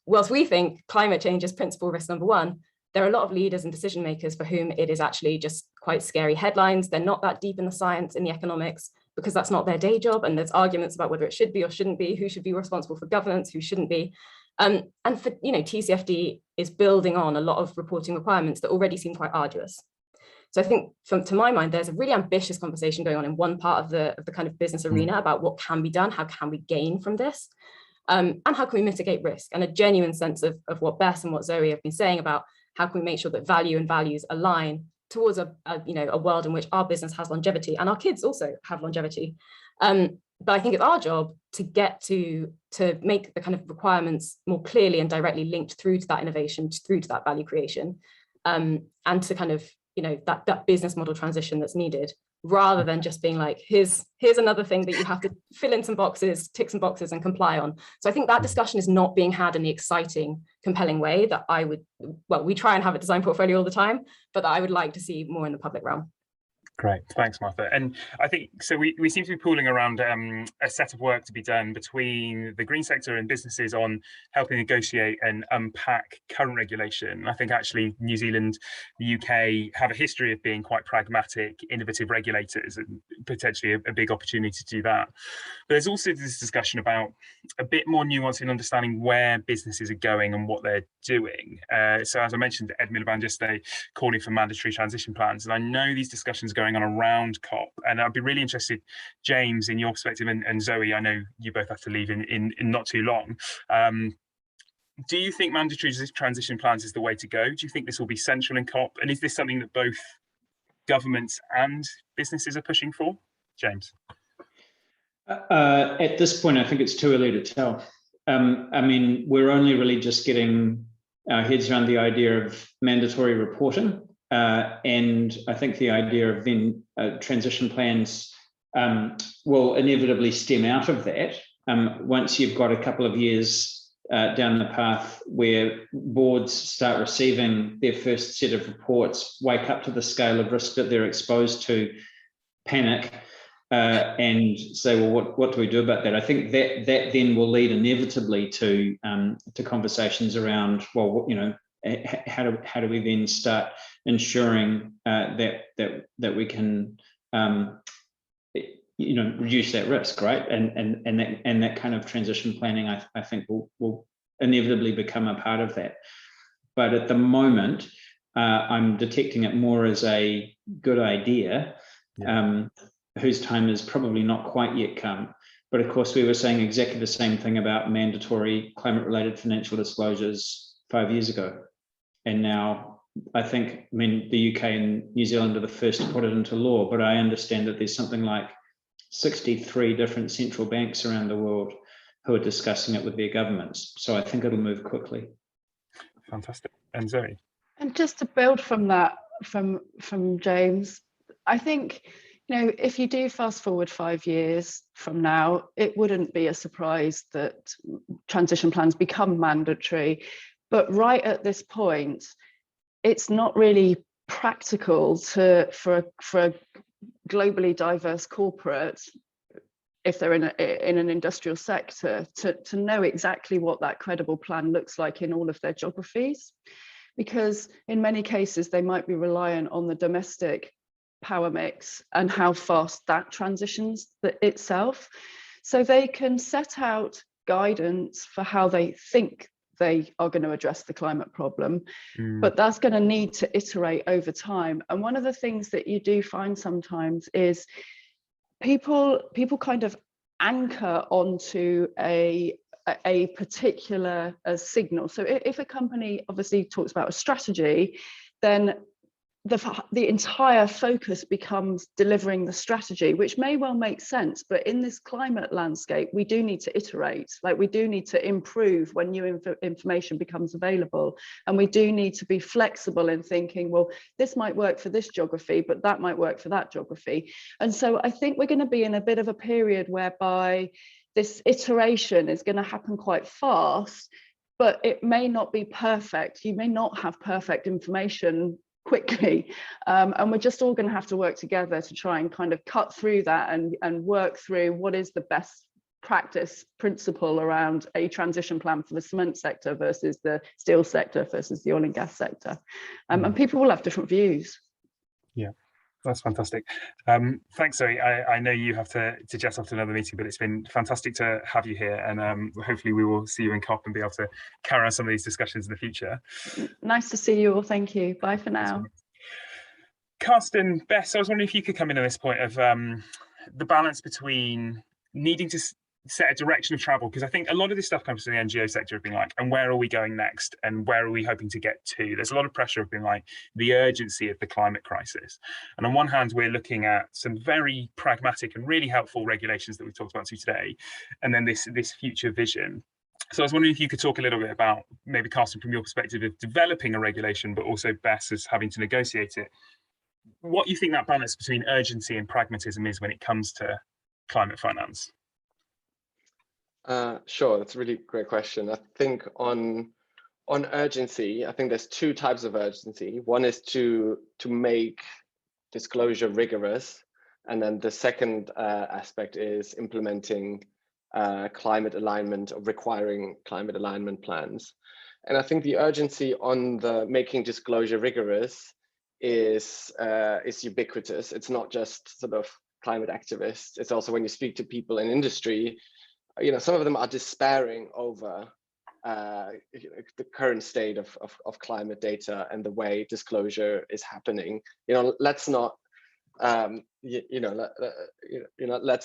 whilst we think climate change is principal risk number one, there are a lot of leaders and decision makers for whom it is actually just quite scary headlines. They're not that deep in the science, in the economics, because that's not their day job. And there's arguments about whether it should be or shouldn't be, who should be responsible for governance, who shouldn't be. And for, TCFD is building on a lot of reporting requirements that already seem quite arduous. So I think to my mind, there's a really ambitious conversation going on in one part of the kind of business arena about what can be done, how can we gain from this, and how can we mitigate risk, and a genuine sense of what Bess and what Zoe have been saying about how can we make sure that value and values align towards a world in which our business has longevity and our kids also have longevity. But I think it's our job to get to make the kind of requirements more clearly and directly linked through to that innovation, through to that value creation, and to kind of, you know, that business model transition that's needed, rather than just being like, here's another thing that you have to fill in some boxes, tick some boxes and comply on. So I think that discussion is not being had in the exciting, compelling way that I would, well, we try and have a design portfolio all the time, but that I would like to see more in the public realm. Great, thanks, Martha. And I think so. We seem to be pooling around a set of work to be done between the green sector and businesses on helping negotiate and unpack current regulation. I think actually New Zealand, the UK have a history of being quite pragmatic, innovative regulators, and potentially a big opportunity to do that. But there's also this discussion about a bit more nuance in understanding where businesses are going and what they're doing. So as I mentioned, Ed Miliband yesterday calling for mandatory transition plans, and I know these discussions are going on around COP, and I'd be really interested, James, in your perspective, and Zoe, I know you both have to leave in not too long. Do you think mandatory transition plans is the way to go? Do you think this will be central in COP? And is this something that both governments and businesses are pushing for? James? At this point, I think it's too early to tell. I mean, we're only really just getting our heads around the idea of mandatory reporting. And I think the idea of then transition plans will inevitably stem out of that. Once you've got a couple of years down the path where boards start receiving their first set of reports, wake up to the scale of risk that they're exposed to, panic, and say, well, what do we do about that? I think that then will lead inevitably to conversations around, well, you know, how do we then start ensuring that we can you know, reduce that risk, right? And that kind of transition planning, I think will inevitably become a part of that. But at the moment, I'm detecting it more as a good idea, whose time is probably not quite yet come. But of course, we were saying exactly the same thing about mandatory climate-related financial disclosures 5 years ago. And now I think, I mean, the UK and New Zealand are the first to put it into law, but I understand that there's something like 63 different central banks around the world who are discussing it with their governments. So I think it'll move quickly. Fantastic. And Zoe? And just to build from that, from James, I think, you know, if you do fast forward 5 years from now, it wouldn't be a surprise that transition plans become mandatory. But right at this point, it's not really practical for a globally diverse corporate, if they're in an industrial sector, to know exactly what that credible plan looks like in all of their geographies, because in many cases they might be reliant on the domestic power mix and how fast that transitions itself. So they can set out guidance for how they think they are going to address the climate problem, but that's going to need to iterate over time. And one of the things that you do find sometimes is people kind of anchor onto a particular signal. So if a company obviously talks about a strategy, then the entire focus becomes delivering the strategy, which may well make sense, but in this climate landscape, we do need to iterate. Like, we do need to improve when new information becomes available, and we do need to be flexible in thinking, well, this might work for this geography, but that might work for that geography. And so I think we're going to be in a bit of a period whereby this iteration is going to happen quite fast, but it may not be perfect. You may not have perfect information quickly, and we're just all going to have to work together to try and kind of cut through that and work through what is the best practice principle around a transition plan for the cement sector versus the steel sector versus the oil and gas sector, and people will have different views. Yeah, that's fantastic. Thanks, Zoe. I know you have to jet off to another meeting, but it's been fantastic to have you here, and hopefully we will see you in COP and be able to carry on some of these discussions in the future. Nice to see you all. Thank you. Bye for now. Carsten, Bess, I was wondering if you could come in on this point of the balance between needing to set a direction of travel? Because I think a lot of this stuff comes from the NGO sector of being like, and where are we going next? And where are we hoping to get to? There's a lot of pressure of being like the urgency of the climate crisis. And on one hand, we're looking at some very pragmatic and really helpful regulations that we've talked about today. And then this future vision. So I was wondering if you could talk a little bit about, maybe Carsten, from your perspective of developing a regulation, but also Bess as having to negotiate it, what you think that balance between urgency and pragmatism is when it comes to climate finance. Sure, that's a really great question. I think on urgency, I think there's two types of urgency. One is to make disclosure rigorous, and then the second aspect is implementing climate alignment, or requiring climate alignment plans. And I think the urgency on the making disclosure rigorous is ubiquitous. It's not just sort of climate activists. It's also when you speak to people in industry, you know, some of them are despairing over the current state of climate data and the way disclosure is happening. You know, let's not let's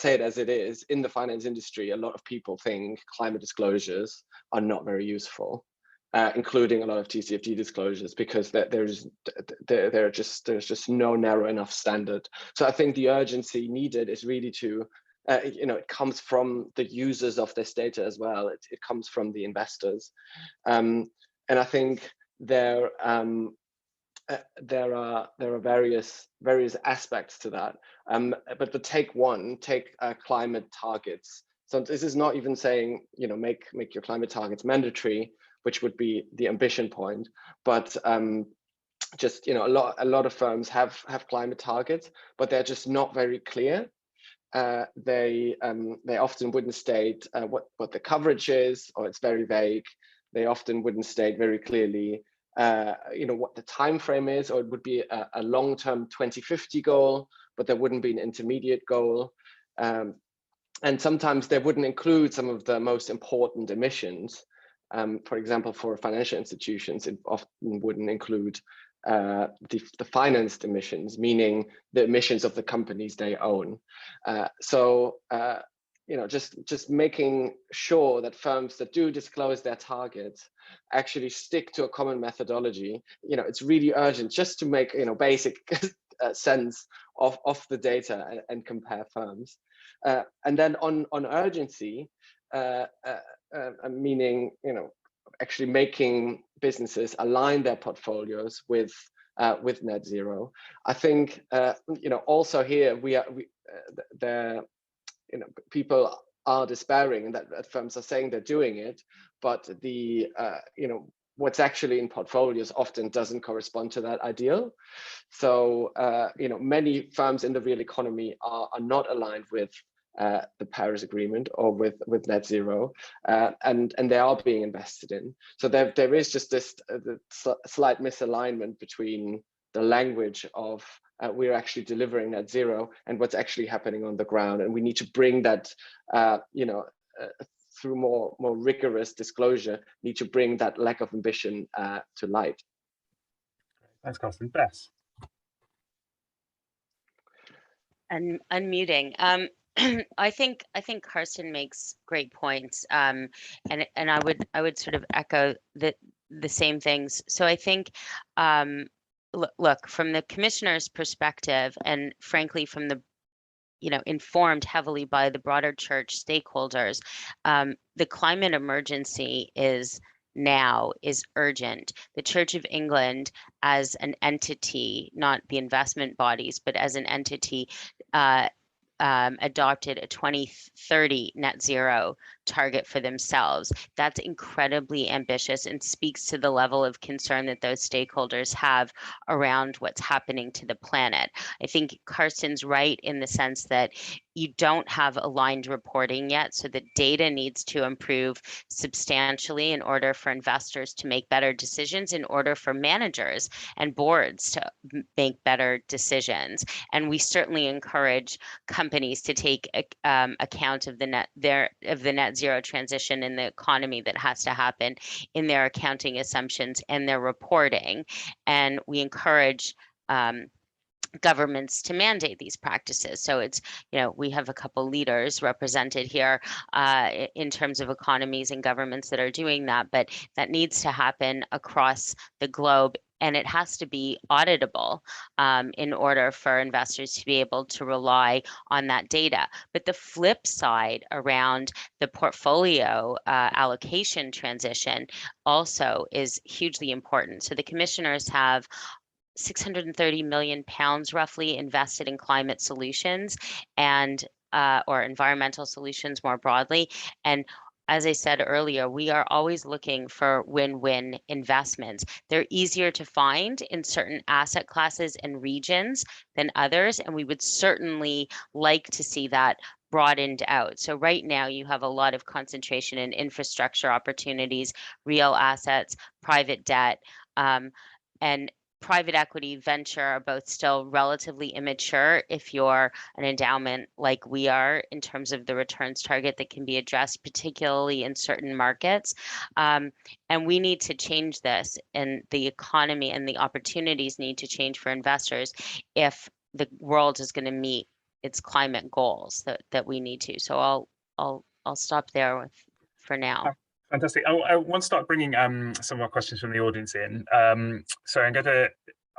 say it as it is. In the finance industry, a lot of people think climate disclosures are not very useful, including a lot of TCFD disclosures, because there's just no narrow enough standard. So I think the urgency needed is really to, it comes from the users of this data as well. It comes from the investors, and I think there are various aspects to that. But take climate targets. So this is not even saying, you know, make your climate targets mandatory, which would be the ambition point. But just, you know, a lot of firms have climate targets, but they're just not very clear. They often wouldn't state what the coverage is, or it's very vague. They often wouldn't state very clearly, what the time frame is, or it would be a long-term 2050 goal, but there wouldn't be an intermediate goal. And sometimes they wouldn't include some of the most important emissions. For example, for financial institutions, it often wouldn't include the financed emissions, meaning the emissions of the companies they own. Just making sure that firms that do disclose their targets actually stick to a common methodology. You know, it's really urgent just to make, basic sense of the data and compare firms. And then on urgency, meaning, actually making businesses align their portfolios with net zero. I think, also here people are despairing, and that firms are saying they're doing it, but the what's actually in portfolios often doesn't correspond to that ideal. So many firms in the real economy are not aligned with the Paris Agreement or with net zero, and they are being invested in. So there is just this slight misalignment between the language of we're actually delivering net zero and what's actually happening on the ground, and we need to bring that through more rigorous disclosure, need to bring that lack of ambition to light. Thanks, Carsten. Bess. And unmuting. I think Carsten makes great points, and I would sort of echo the same things. So I think, look, from the commissioner's perspective, and frankly from the informed heavily by the broader church stakeholders, the climate emergency is urgent. The Church of England as an entity, not the investment bodies, but as an entity, adopted a 2030 net zero target for themselves. That's incredibly ambitious and speaks to the level of concern that those stakeholders have around what's happening to the planet. I think Carsten's right in the sense that you don't have aligned reporting yet, so the data needs to improve substantially in order for investors to make better decisions, in order for managers and boards to make better decisions. And we certainly encourage companies to take account of the net zero transition in the economy that has to happen in their accounting assumptions and their reporting. And we encourage governments to mandate these practices. So it's, we have a couple leaders represented here in terms of economies and governments that are doing that, but that needs to happen across the globe. And it has to be auditable in order for investors to be able to rely on that data. But the flip side around the portfolio allocation transition also is hugely important. So the commissioners have 630 million pounds roughly invested in climate solutions and or environmental solutions more broadly. And as I said earlier, we are always looking for win-win investments. They're easier to find in certain asset classes and regions than others, and we would certainly like to see that broadened out. So right now you have a lot of concentration in infrastructure opportunities, real assets, private debt, and private equity venture are both still relatively immature if you're an endowment like we are in terms of the returns target that can be addressed, particularly in certain markets. And we need to change this, and the economy and the opportunities need to change for investors if the world is going to meet its climate goals that we need to. So I'll stop there for now. Fantastic. I want to start bringing some of our questions from the audience in. So I'm going to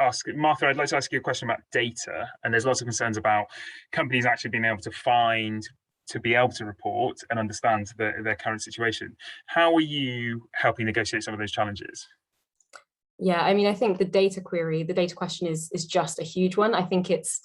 ask Martha, I'd like to ask you a question about data. And there's lots of concerns about companies actually being able to be able to report and understand their current situation. How are you helping negotiate some of those challenges? Yeah, I mean, I think the data question is just a huge one. I think it's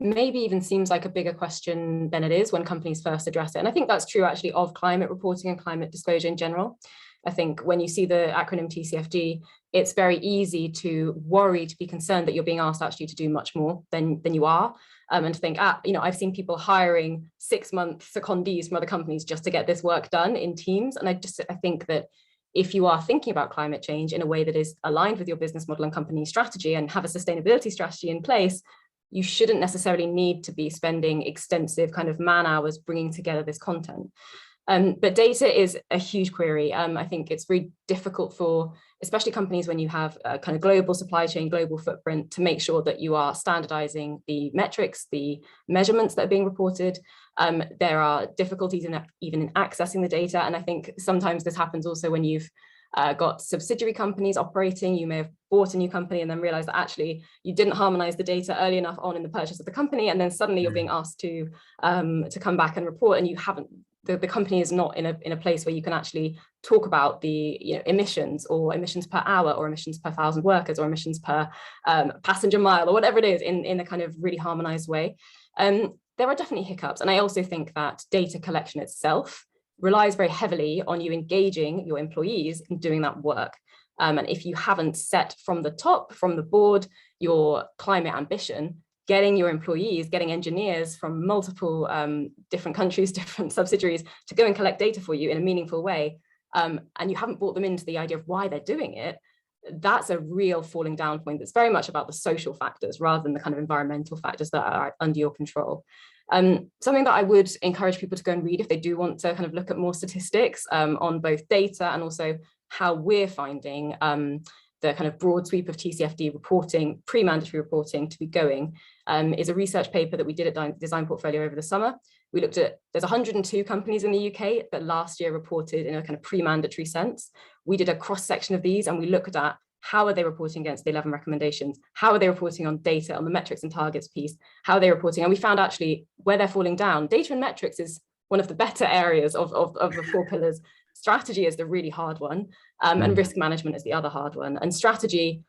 maybe even seems like a bigger question than it is when companies first address it. And I think that's true actually of climate reporting and climate disclosure in general. I think when you see the acronym TCFD, it's very easy to worry, to be concerned that you're being asked actually to do much more than you are. And to think, I've seen people hiring 6-month secondees from other companies just to get this work done in teams. And I think that if you are thinking about climate change in a way that is aligned with your business model and company strategy and have a sustainability strategy in place, you shouldn't necessarily need to be spending extensive kind of man hours bringing together this content. But data is a huge query. I think it's very difficult for, especially companies when you have a kind of global supply chain, global footprint, to make sure that you are standardizing the metrics, the measurements that are being reported. There are difficulties even in accessing the data. And I think sometimes this happens also when you've got subsidiary companies operating. You may have bought a new company and then realized that actually you didn't harmonize the data early enough on in the purchase of the company, and then suddenly you're being asked to come back and report, and you haven't. The company is not in a place where you can actually talk about the emissions, or emissions per hour, or emissions per 1,000 workers, or emissions per passenger mile, or whatever it is, in a kind of really harmonized way. There are definitely hiccups, and I also think that data collection itself relies very heavily on you engaging your employees in doing that work. And if you haven't set from the top, from the board, your climate ambition, getting your employees, getting engineers from multiple different countries, different subsidiaries to go and collect data for you in a meaningful way, and you haven't brought them into the idea of why they're doing it, that's a real falling down point that's very much about the social factors rather than the kind of environmental factors that are under your control. Something that I would encourage people to go and read if they do want to kind of look at more statistics on both data and also how we're finding the kind of broad sweep of TCFD reporting, pre-mandatory reporting to be going, is a research paper that we did at Design Portfolio over the summer. We looked at, there's 102 companies in the UK that last year reported in a kind of pre-mandatory sense. We did a cross-section of these and we looked at how are they reporting against the 11 recommendations? How are they reporting on data, on the metrics and targets piece? How are they reporting? And we found actually where they're falling down. Data and metrics is one of the better areas of the 4 pillars. Strategy is the really hard one, and risk management is the other hard one. And strategy,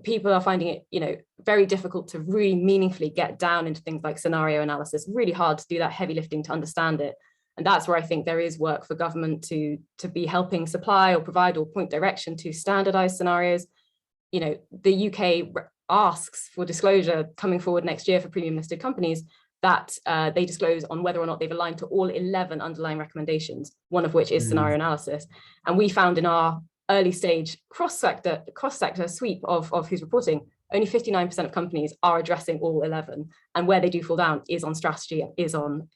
people are finding it, very difficult to really meaningfully get down into things like scenario analysis. Really hard to do that heavy lifting to understand it. And that's where I think there is work for government to be helping supply or provide or point direction to standardized scenarios. The UK asks for disclosure coming forward next year for premium listed companies that they disclose on whether or not they've aligned to all 11 underlying recommendations, one of which is scenario analysis. And we found in our early stage cross-sector sweep of who's reporting, only 59% of companies are addressing all 11. And where they do fall down is on strategy, is on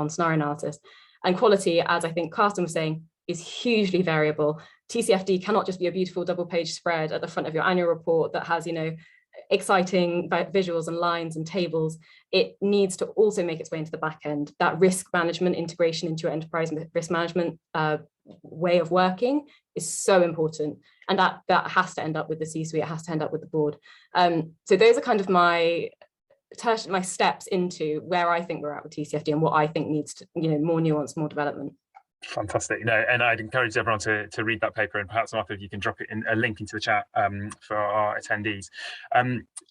scenario analysis. And quality, as I think Carsten was saying, is hugely variable. TCFD cannot just be a beautiful double-page spread at the front of your annual report that has, exciting visuals and lines and tables, it needs to also make its way into the back end. That risk management integration into your enterprise risk management way of working is so important. And that has to end up with the C-suite, it has to end up with the board. So those are kind of my steps into where I think we're at with TCFD and what I think needs to, more nuance, more development. Fantastic. No, and I'd encourage everyone to read that paper, and perhaps Martha, if you can drop it in a link into the chat for our attendees.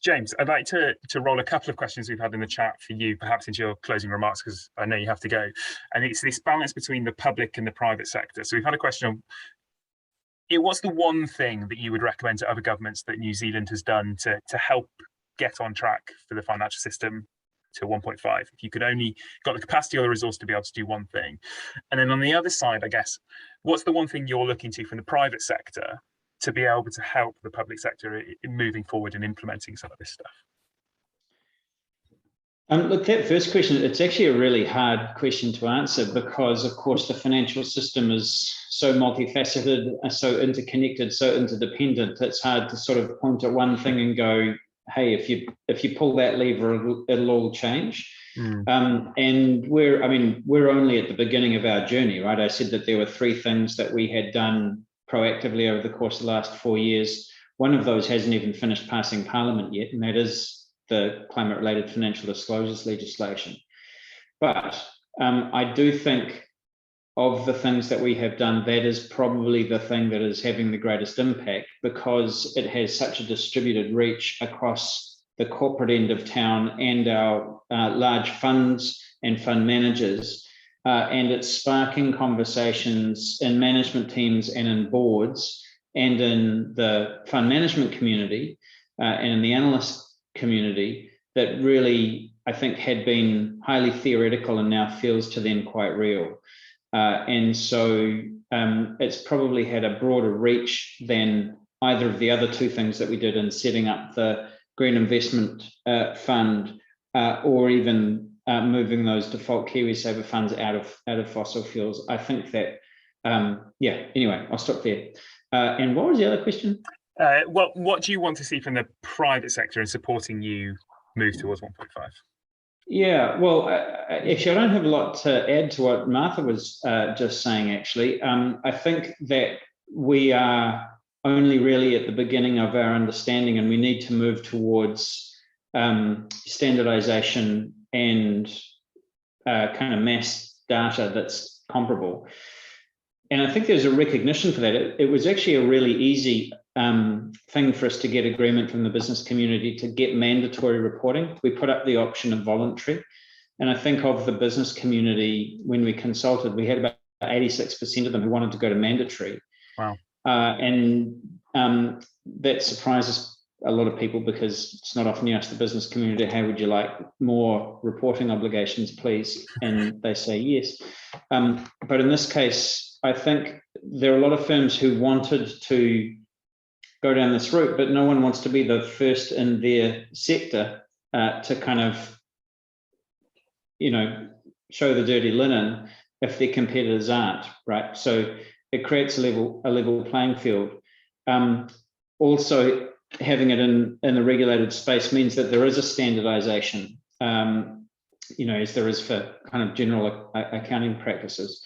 James, I'd like to roll a couple of questions we've had in the chat for you, perhaps into your closing remarks, because I know you have to go. And it's this balance between the public and the private sector. So we've had a question on, what's the one thing that you would recommend to other governments that New Zealand has done to help get on track for the financial system to 1.5, if you could only got the capacity or the resource to be able to do one thing? And then on the other side, I guess, what's the one thing you're looking to from the private sector to be able to help the public sector in moving forward and implementing some of this stuff? Look, that first question, it's actually a really hard question to answer because, of course, the financial system is so multifaceted, so interconnected, so interdependent. It's hard to sort of point at one thing and go, hey, if you pull that lever, it'll all change. And we're only at the beginning of our journey, right? I said that there were 3 things that we had done proactively over the course of the last 4 years. One of those hasn't even finished passing Parliament yet, and that is the climate-related financial disclosures legislation. But I do think of the things that we have done, that is probably the thing that is having the greatest impact because it has such a distributed reach across the corporate end of town and our large funds and fund managers. And it's sparking conversations in management teams and in boards and in the fund management community and in the analyst community that really, I think, had been highly theoretical and now feels to them quite real. And so it's probably had a broader reach than either of the other 2 things that we did in setting up the Green Investment Fund or even moving those default KiwiSaver funds out of fossil fuels. I think that, anyway, I'll stop there. And what was the other question? What do you want to see from the private sector in supporting you move towards 1.5? Yeah, well, actually, I don't have a lot to add to what Martha was just saying, actually. I think that we are only really at the beginning of our understanding, and we need to move towards standardization and kind of mass data that's comparable. And I think there's a recognition for that. It was actually a really easy thing for us to get agreement from the business community to get mandatory reporting. We put up the option of voluntary. And I think of the business community, when we consulted, we had about 86% of them who wanted to go to mandatory. Wow. And that surprises a lot of people because it's not often you ask the business community, hey, would you like more reporting obligations, please? And they say yes. But in this case, I think there are a lot of firms who wanted to go down this route, but no one wants to be the first in their sector to kind of, show the dirty linen if their competitors aren't, right? So it creates a level playing field. Also, having it in the regulated space means that there is a standardization, as there is for kind of general accounting practices.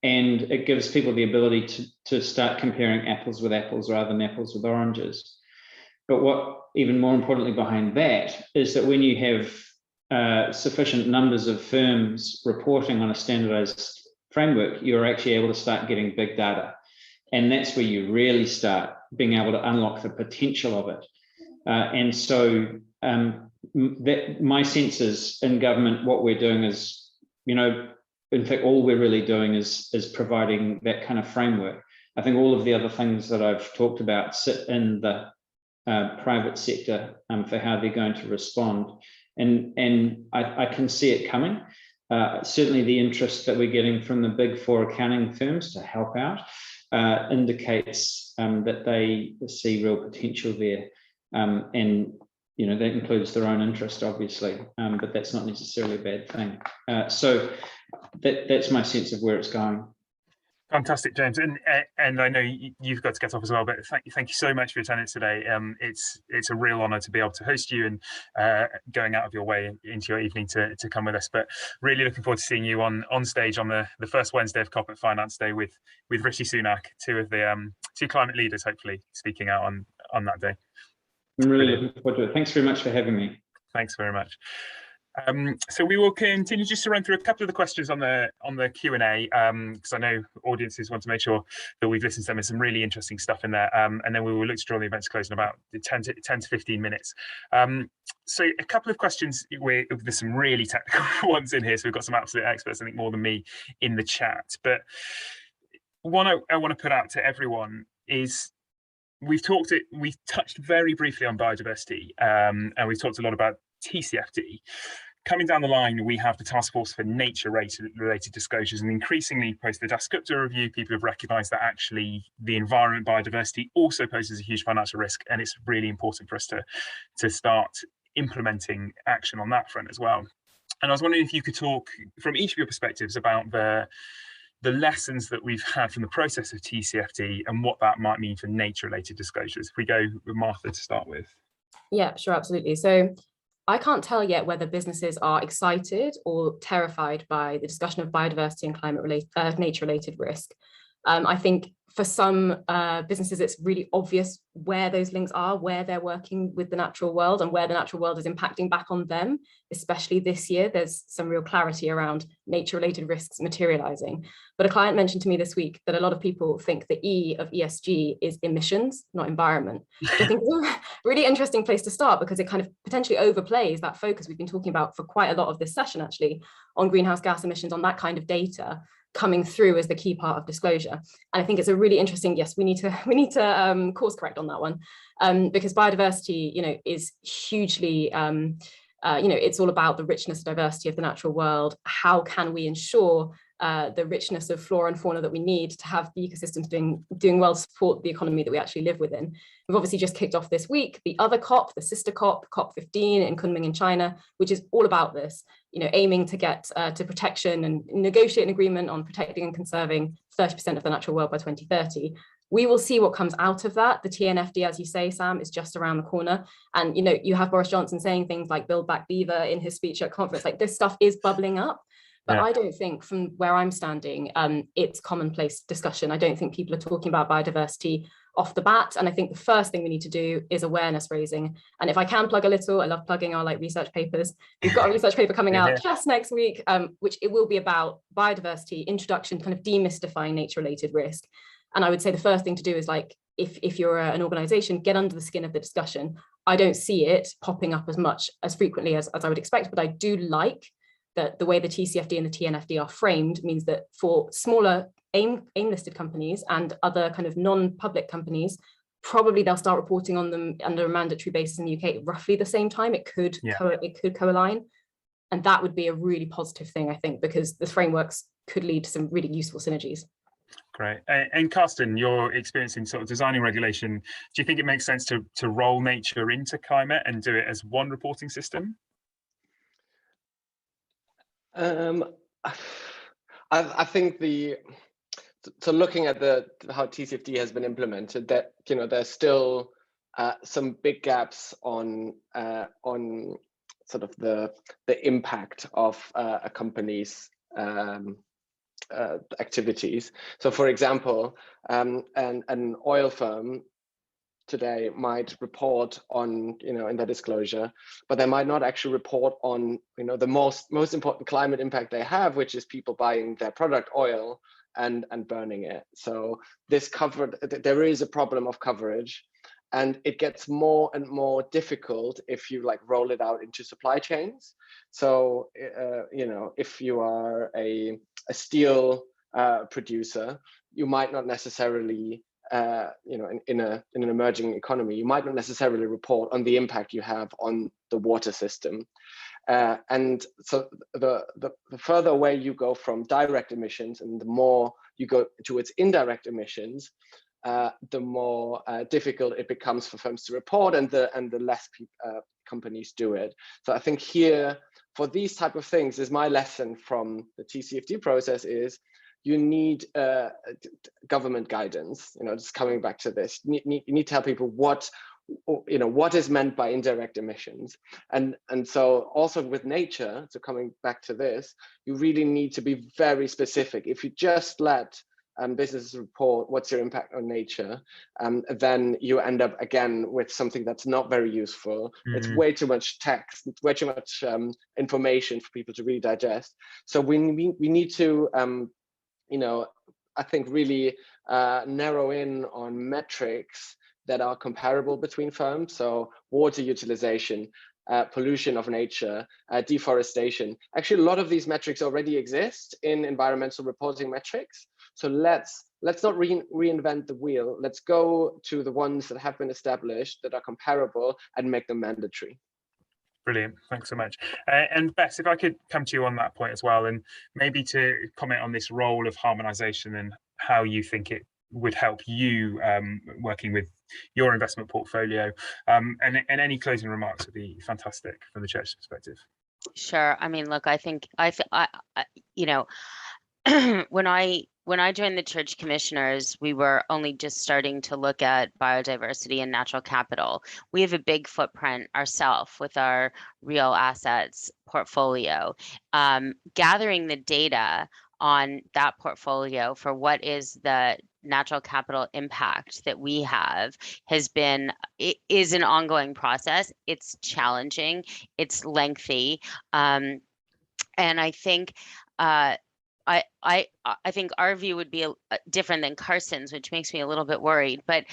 And it gives people the ability to start comparing apples with apples rather than apples with oranges. But what even more importantly behind that is that when you have sufficient numbers of firms reporting on a standardized framework, you're actually able to start getting big data. And that's where you really start being able to unlock the potential of it. And so that my sense is in government, what we're doing is, in fact, all we're really doing is providing that kind of framework. I think all of the other things that I've talked about sit in the private sector for how they're going to respond. And I can see it coming. Certainly the interest that we're getting from the big 4 accounting firms to help out indicates that they see real potential there. And that includes their own interest, obviously, but that's not necessarily a bad thing. So that's my sense of where it's going. Fantastic, James, and I know you've got to get off as well, but thank you so much for your attendance today. It's a real honour to be able to host you and going out of your way into your evening to come with us. But really looking forward to seeing you on stage on the first Wednesday of COP at Finance Day with Rishi Sunak, two of the two climate leaders, hopefully speaking out on that day. I'm really looking forward to it. Thanks very much for having me. Thanks very much. So we will continue just to run through a couple of the questions on the Q&A, because I know audiences want to make sure that we've listened to them. There's some really interesting stuff in there, and then we will look to draw the event to close in about 10 to 15 minutes. So a couple of questions, there's some really technical ones in here, so we've got some absolute experts, I think more than me, in the chat. But one I want to put out to everyone is, we've touched very briefly on biodiversity, and we've talked a lot about TCFD. Coming down the line, we have the Task Force for Nature-related Disclosures, and increasingly post the Dasgupta review, people have recognised that actually the environment biodiversity also poses a huge financial risk, and it's really important for us to start implementing action on that front as well. And I was wondering if you could talk from each of your perspectives about the lessons that we've had from the process of TCFD and what that might mean for nature-related disclosures. If we go with Martha to start with. Yeah, sure, absolutely. So I can't tell yet whether businesses are excited or terrified by the discussion of biodiversity and climate-related, nature-related risk. I think for some businesses, it's really obvious where those links are, where they're working with the natural world and where the natural world is impacting back on them. Especially this year, there's some real clarity around nature-related risks materializing. But a client mentioned to me this week that a lot of people think the E of ESG is emissions, not environment. So I think it's a really interesting place to start, because it kind of potentially overplays that focus we've been talking about for quite a lot of this session, actually, on greenhouse gas emissions, on that kind of data coming through as the key part of disclosure. And I think it's a really interesting, yes, we need to course correct on that one, because biodiversity, is hugely, it's all about the richness and diversity of the natural world. How can we ensure the richness of flora and fauna that we need to have the ecosystems doing well to support the economy that we actually live within? We've obviously just kicked off this week the other COP, the sister COP, COP15 in Kunming in China, which is all about this, aiming to get to protection and negotiate an agreement on protecting and conserving 30% of the natural world by 2030. We will see what comes out of that. The TNFD, as you say, Sam, is just around the corner. And, you have Boris Johnson saying things like Build Back Beaver in his speech at conference, like this stuff is bubbling up. But yeah, I don't think, from where I'm standing, it's commonplace discussion. I don't think people are talking about biodiversity off the bat. And I think the first thing we need to do is awareness raising. And if I can plug a little, I love plugging our research papers. We've got a research paper coming out just next week, which it will be about biodiversity, introduction, kind of demystifying nature-related risk. And I would say the first thing to do is, if you're an organization, get under the skin of the discussion. I don't see it popping up as frequently as I would expect, but I do like that the way the TCFD and the TNFD are framed means that for smaller AIM-listed companies and other kind of non-public companies, probably they'll start reporting on them under a mandatory basis in the UK roughly the same time. It could co-align, and that would be a really positive thing, I think, because the frameworks could lead to some really useful synergies. Great. And Carsten, your experience in sort of designing regulation, do you think it makes sense to roll nature into climate and do it as one reporting system? I think looking at how TCFD has been implemented, that there's still some big gaps on sort of the impact of a company's activities. So, for example, an oil firm today might report on, in their disclosure, but they might not actually report on, the most important climate impact they have, which is people buying their product oil and burning it. So there is a problem of coverage, and it gets more and more difficult if you roll it out into supply chains. So, if you are a steel producer, you might not necessarily in an emerging economy, you might not necessarily report on the impact you have on the water system. And so the further away you go from direct emissions and the more you go towards indirect emissions, the more difficult it becomes for firms to report, and the less companies do it. So I think here, for these type of things, is my lesson from the TCFD process is, you need government guidance. Just coming back to this, you need to tell people what is meant by indirect emissions. And so also with nature, so coming back to this, you really need to be very specific. If you just let businesses report what's your impact on nature, then you end up again with something that's not very useful. It's way too much text, it's way too much information for people to really digest. So we need to, I think really narrow in on metrics that are comparable between firms. So water utilization, pollution of nature, deforestation. Actually, a lot of these metrics already exist in environmental reporting metrics. So let's not reinvent the wheel. Let's go to the ones that have been established, that are comparable, and make them mandatory. Brilliant, thanks so much. And Bess, if I could come to you on that point as well, and maybe to comment on this role of harmonisation and how you think it would help you working with your investment portfolio, and any closing remarks would be fantastic from the church's perspective. Sure. I mean, look, I think when I joined the church commissioners, we were only just starting to look at biodiversity and natural capital. We have a big footprint ourselves with our real assets portfolio. Gathering the data on that portfolio for what is the natural capital impact that we have is an ongoing process. It's challenging, it's lengthy, and I think I think our view would be different than Carsten's, which makes me a little bit worried. But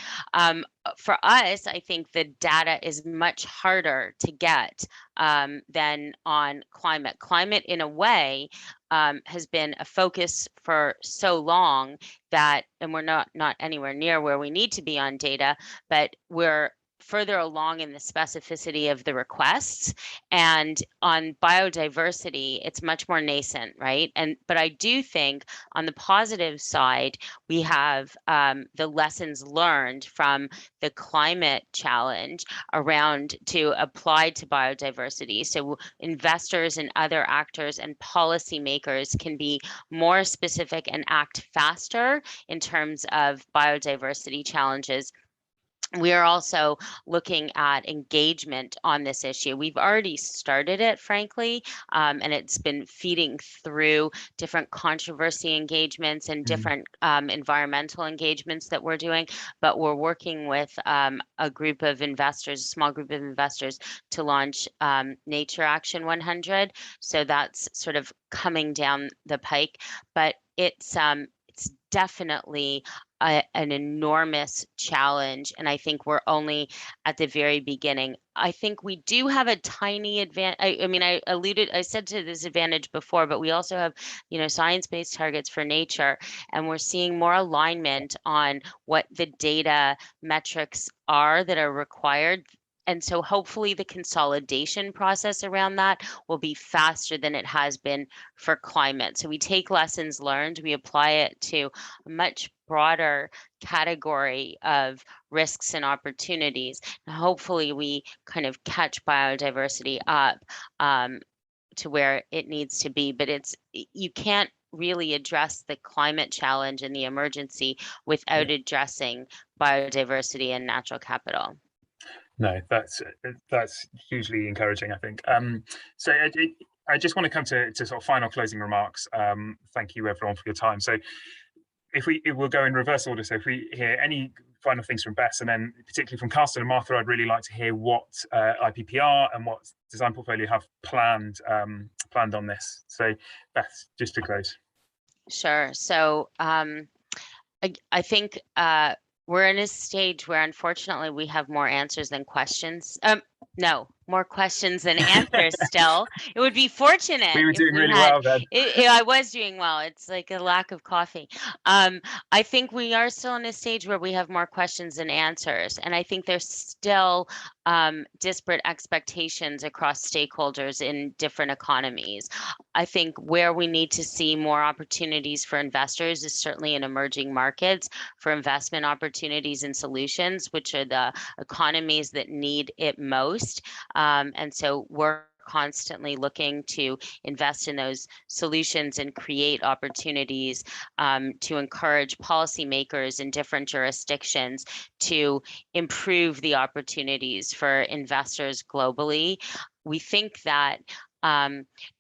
for us, I think the data is much harder to get than on climate. Climate, in a way, has been a focus for so long that, and we're not anywhere near where we need to be on data, but we're further along in the specificity of the requests. And on biodiversity, it's much more nascent, right? But I do think on the positive side, we have the lessons learned from the climate challenge around to apply to biodiversity. So investors and other actors and policymakers can be more specific and act faster in terms of biodiversity challenges. We are also looking at engagement on this issue. We've already started it, frankly, and it's been feeding through different controversy engagements and different environmental engagements that we're doing. But we're working with a group of investors, a small group of investors, to launch Nature Action 100. So that's sort of coming down the pike. But it's definitely an enormous challenge, and I think we're only at the very beginning. I think we do have a tiny advantage. I said to this advantage before, but we also have, science-based targets for nature, and we're seeing more alignment on what the data metrics are that are required. And so hopefully the consolidation process around that will be faster than it has been for climate. So we take lessons learned, we apply it to a much broader category of risks and opportunities. And hopefully we kind of catch biodiversity up to where it needs to be. But you can't really address the climate challenge and the emergency without addressing biodiversity and natural capital. No, that's hugely encouraging, I think. So I just want to come to sort of final closing remarks. Thank you everyone for your time. So we'll go in reverse order. So if we hear any final things from Bess, and then particularly from Carsten and Martha, I'd really like to hear what IPPR and what Design Portfolio have planned on this. So Bess, just to close. Sure. So I think we're in a stage where, unfortunately, we have more answers than questions. No, more questions than answers still. It would be fortunate. We were doing really well then. I was doing well. It's like a lack of coffee. I think we are still in a stage where we have more questions than answers. And I think there's still disparate expectations across stakeholders in different economies. I think where we need to see more opportunities for investors is certainly in emerging markets for investment opportunities and solutions, which are the economies that need it most. And so work constantly looking to invest in those solutions and create opportunities to encourage policymakers in different jurisdictions to improve the opportunities for investors globally. We think that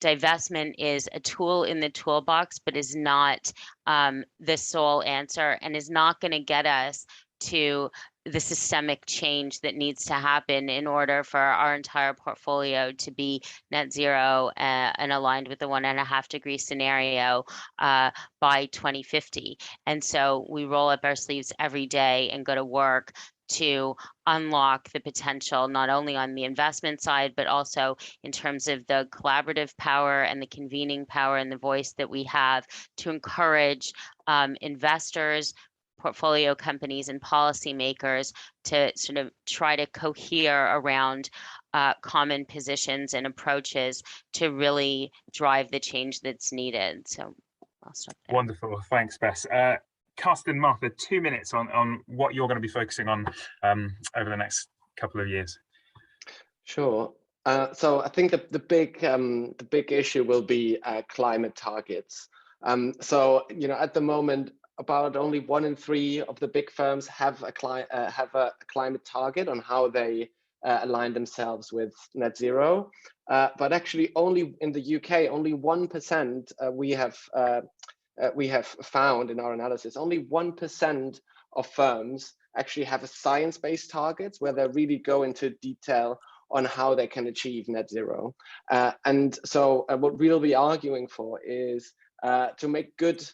divestment is a tool in the toolbox, but is not the sole answer, and is not going to get us to the systemic change that needs to happen in order for our entire portfolio to be net zero and aligned with the 1.5 degree scenario by 2050. And so we roll up our sleeves every day and go to work to unlock the potential, not only on the investment side, but also in terms of the collaborative power and the convening power and the voice that we have to encourage investors, portfolio companies, and policymakers to sort of try to cohere around common positions and approaches to really drive the change that's needed. So I'll stop there. Wonderful, thanks, Bess. Carsten, Martha, 2 minutes on what you're going to be focusing on over the next couple of years. Sure. So I think the big issue will be climate targets. So at the moment, about only 1 in 3 of the big firms have a climate target on how they align themselves with net zero. But actually, only in the UK, only 1% we have found in our analysis, only 1% of firms actually have a science-based targets where they really go into detail on how they can achieve net zero. And so what we'll be arguing for is to make good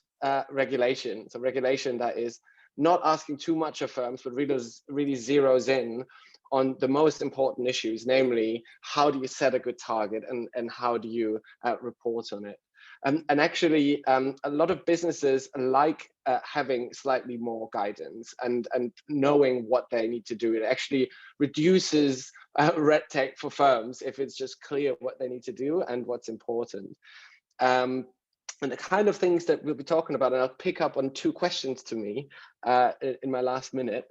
regulation. So regulation that is not asking too much of firms, but really zeroes in on the most important issues, namely, how do you set a good target and how do you report on it? And actually, a lot of businesses like having slightly more guidance and knowing what they need to do. It actually reduces red tape for firms if it's just clear what they need to do and what's important. And the kind of things that we'll be talking about, and I'll pick up on 2 questions to me in my last minute,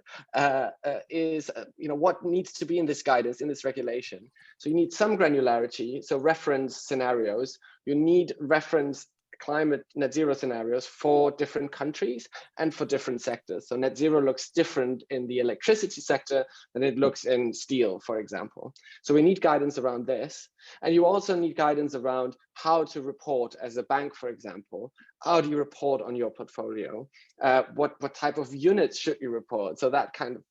is what needs to be in this guidance, in this regulation. So you need some granularity, so reference scenarios. You need reference climate net zero scenarios for different countries and for different sectors. So net zero looks different in the electricity sector than it looks in steel, for example. So we need guidance around this. And you also need guidance around how to report as a bank, for example. How do you report on your portfolio? What type of units should you report? So that kind of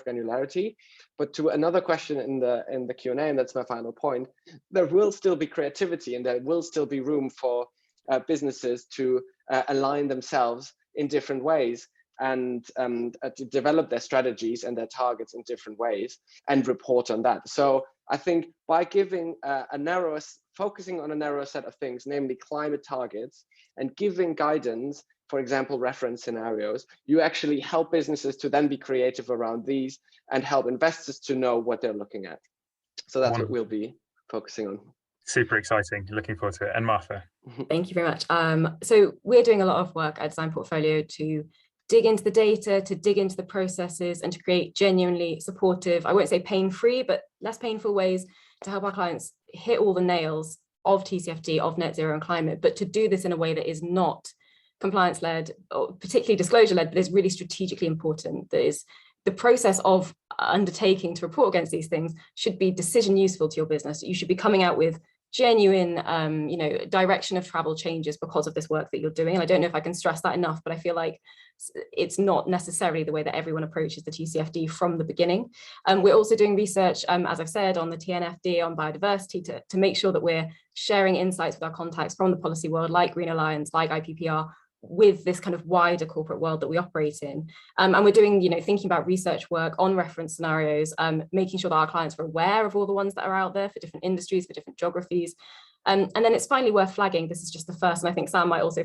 granularity. But to another question in the Q&A, and that's my final point, there will still be creativity and there will still be room for businesses to align themselves in different ways and to develop their strategies and their targets in different ways and report on that. So I think by giving focusing on a narrower set of things, namely climate targets, and giving guidance, for example, reference scenarios, you actually help businesses to then be creative around these and help investors to know what they're looking at. So that's what we'll be focusing on. Super exciting. Looking forward to it. And Martha. Thank you very much. So we're doing a lot of work at Design Portfolio to dig into the data, to dig into the processes, and to create genuinely supportive, I won't say pain-free, but less painful ways to help our clients hit all the nails of TCFD, of net zero and climate, but to do this in a way that is not compliance-led, or particularly disclosure-led, but is really strategically important. That is, the process of undertaking to report against these things should be decision useful to your business. You should be coming out with genuine, direction of travel changes because of this work that you're doing. And I don't know if I can stress that enough, but I feel like it's not necessarily the way that everyone approaches the TCFD from the beginning. We're also doing research, as I've said, on the TNFD, on biodiversity, to make sure that we're sharing insights with our contacts from the policy world, like Green Alliance, like IPPR, with this kind of wider corporate world that we operate in. And we're doing, thinking about research work on reference scenarios, making sure that our clients are aware of all the ones that are out there for different industries, for different geographies. And then it's finally worth flagging, this is just the first, and I think Sam might also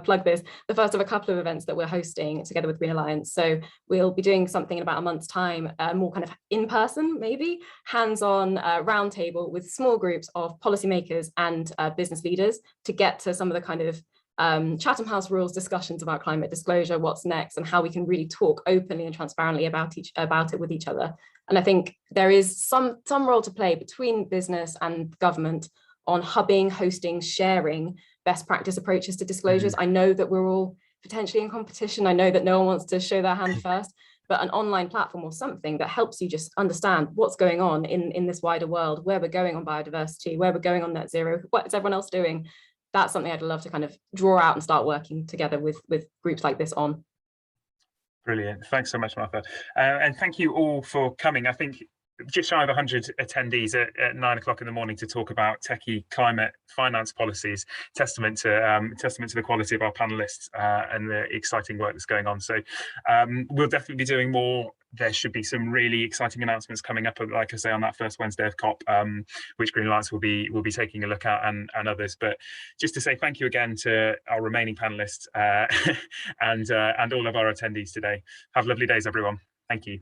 plug this, the first of a couple of events that we're hosting together with Green Alliance. So we'll be doing something in about a month's time, more kind of in-person, maybe, hands-on roundtable with small groups of policymakers and business leaders to get to some of the kind of Chatham House rules discussions about climate disclosure, what's next, and how we can really talk openly and transparently about it with each other. And I think there is some role to play between business and government on hubbing, hosting, sharing best practice approaches to disclosures. I know that we're all potentially in competition. I know that no one wants to show their hand first, but an online platform or something that helps you just understand what's going on in this wider world, where we're going on biodiversity, where we're going on net zero, what is everyone else doing? That's something I'd love to kind of draw out and start working together with groups like this on. Brilliant. Thanks so much, Martha. And thank you all for coming. I think just shy of 100 attendees at 9 o'clock in the morning to talk about techie climate finance policies, testament to the quality of our panelists and the exciting work that's going on. So we'll definitely be doing more. There should be some really exciting announcements coming up, like I say, on that first Wednesday of COP, which Green Alliance will be taking a look at, and others. But just to say thank you again to our remaining panelists and all of our attendees today. Have lovely days, everyone. Thank you.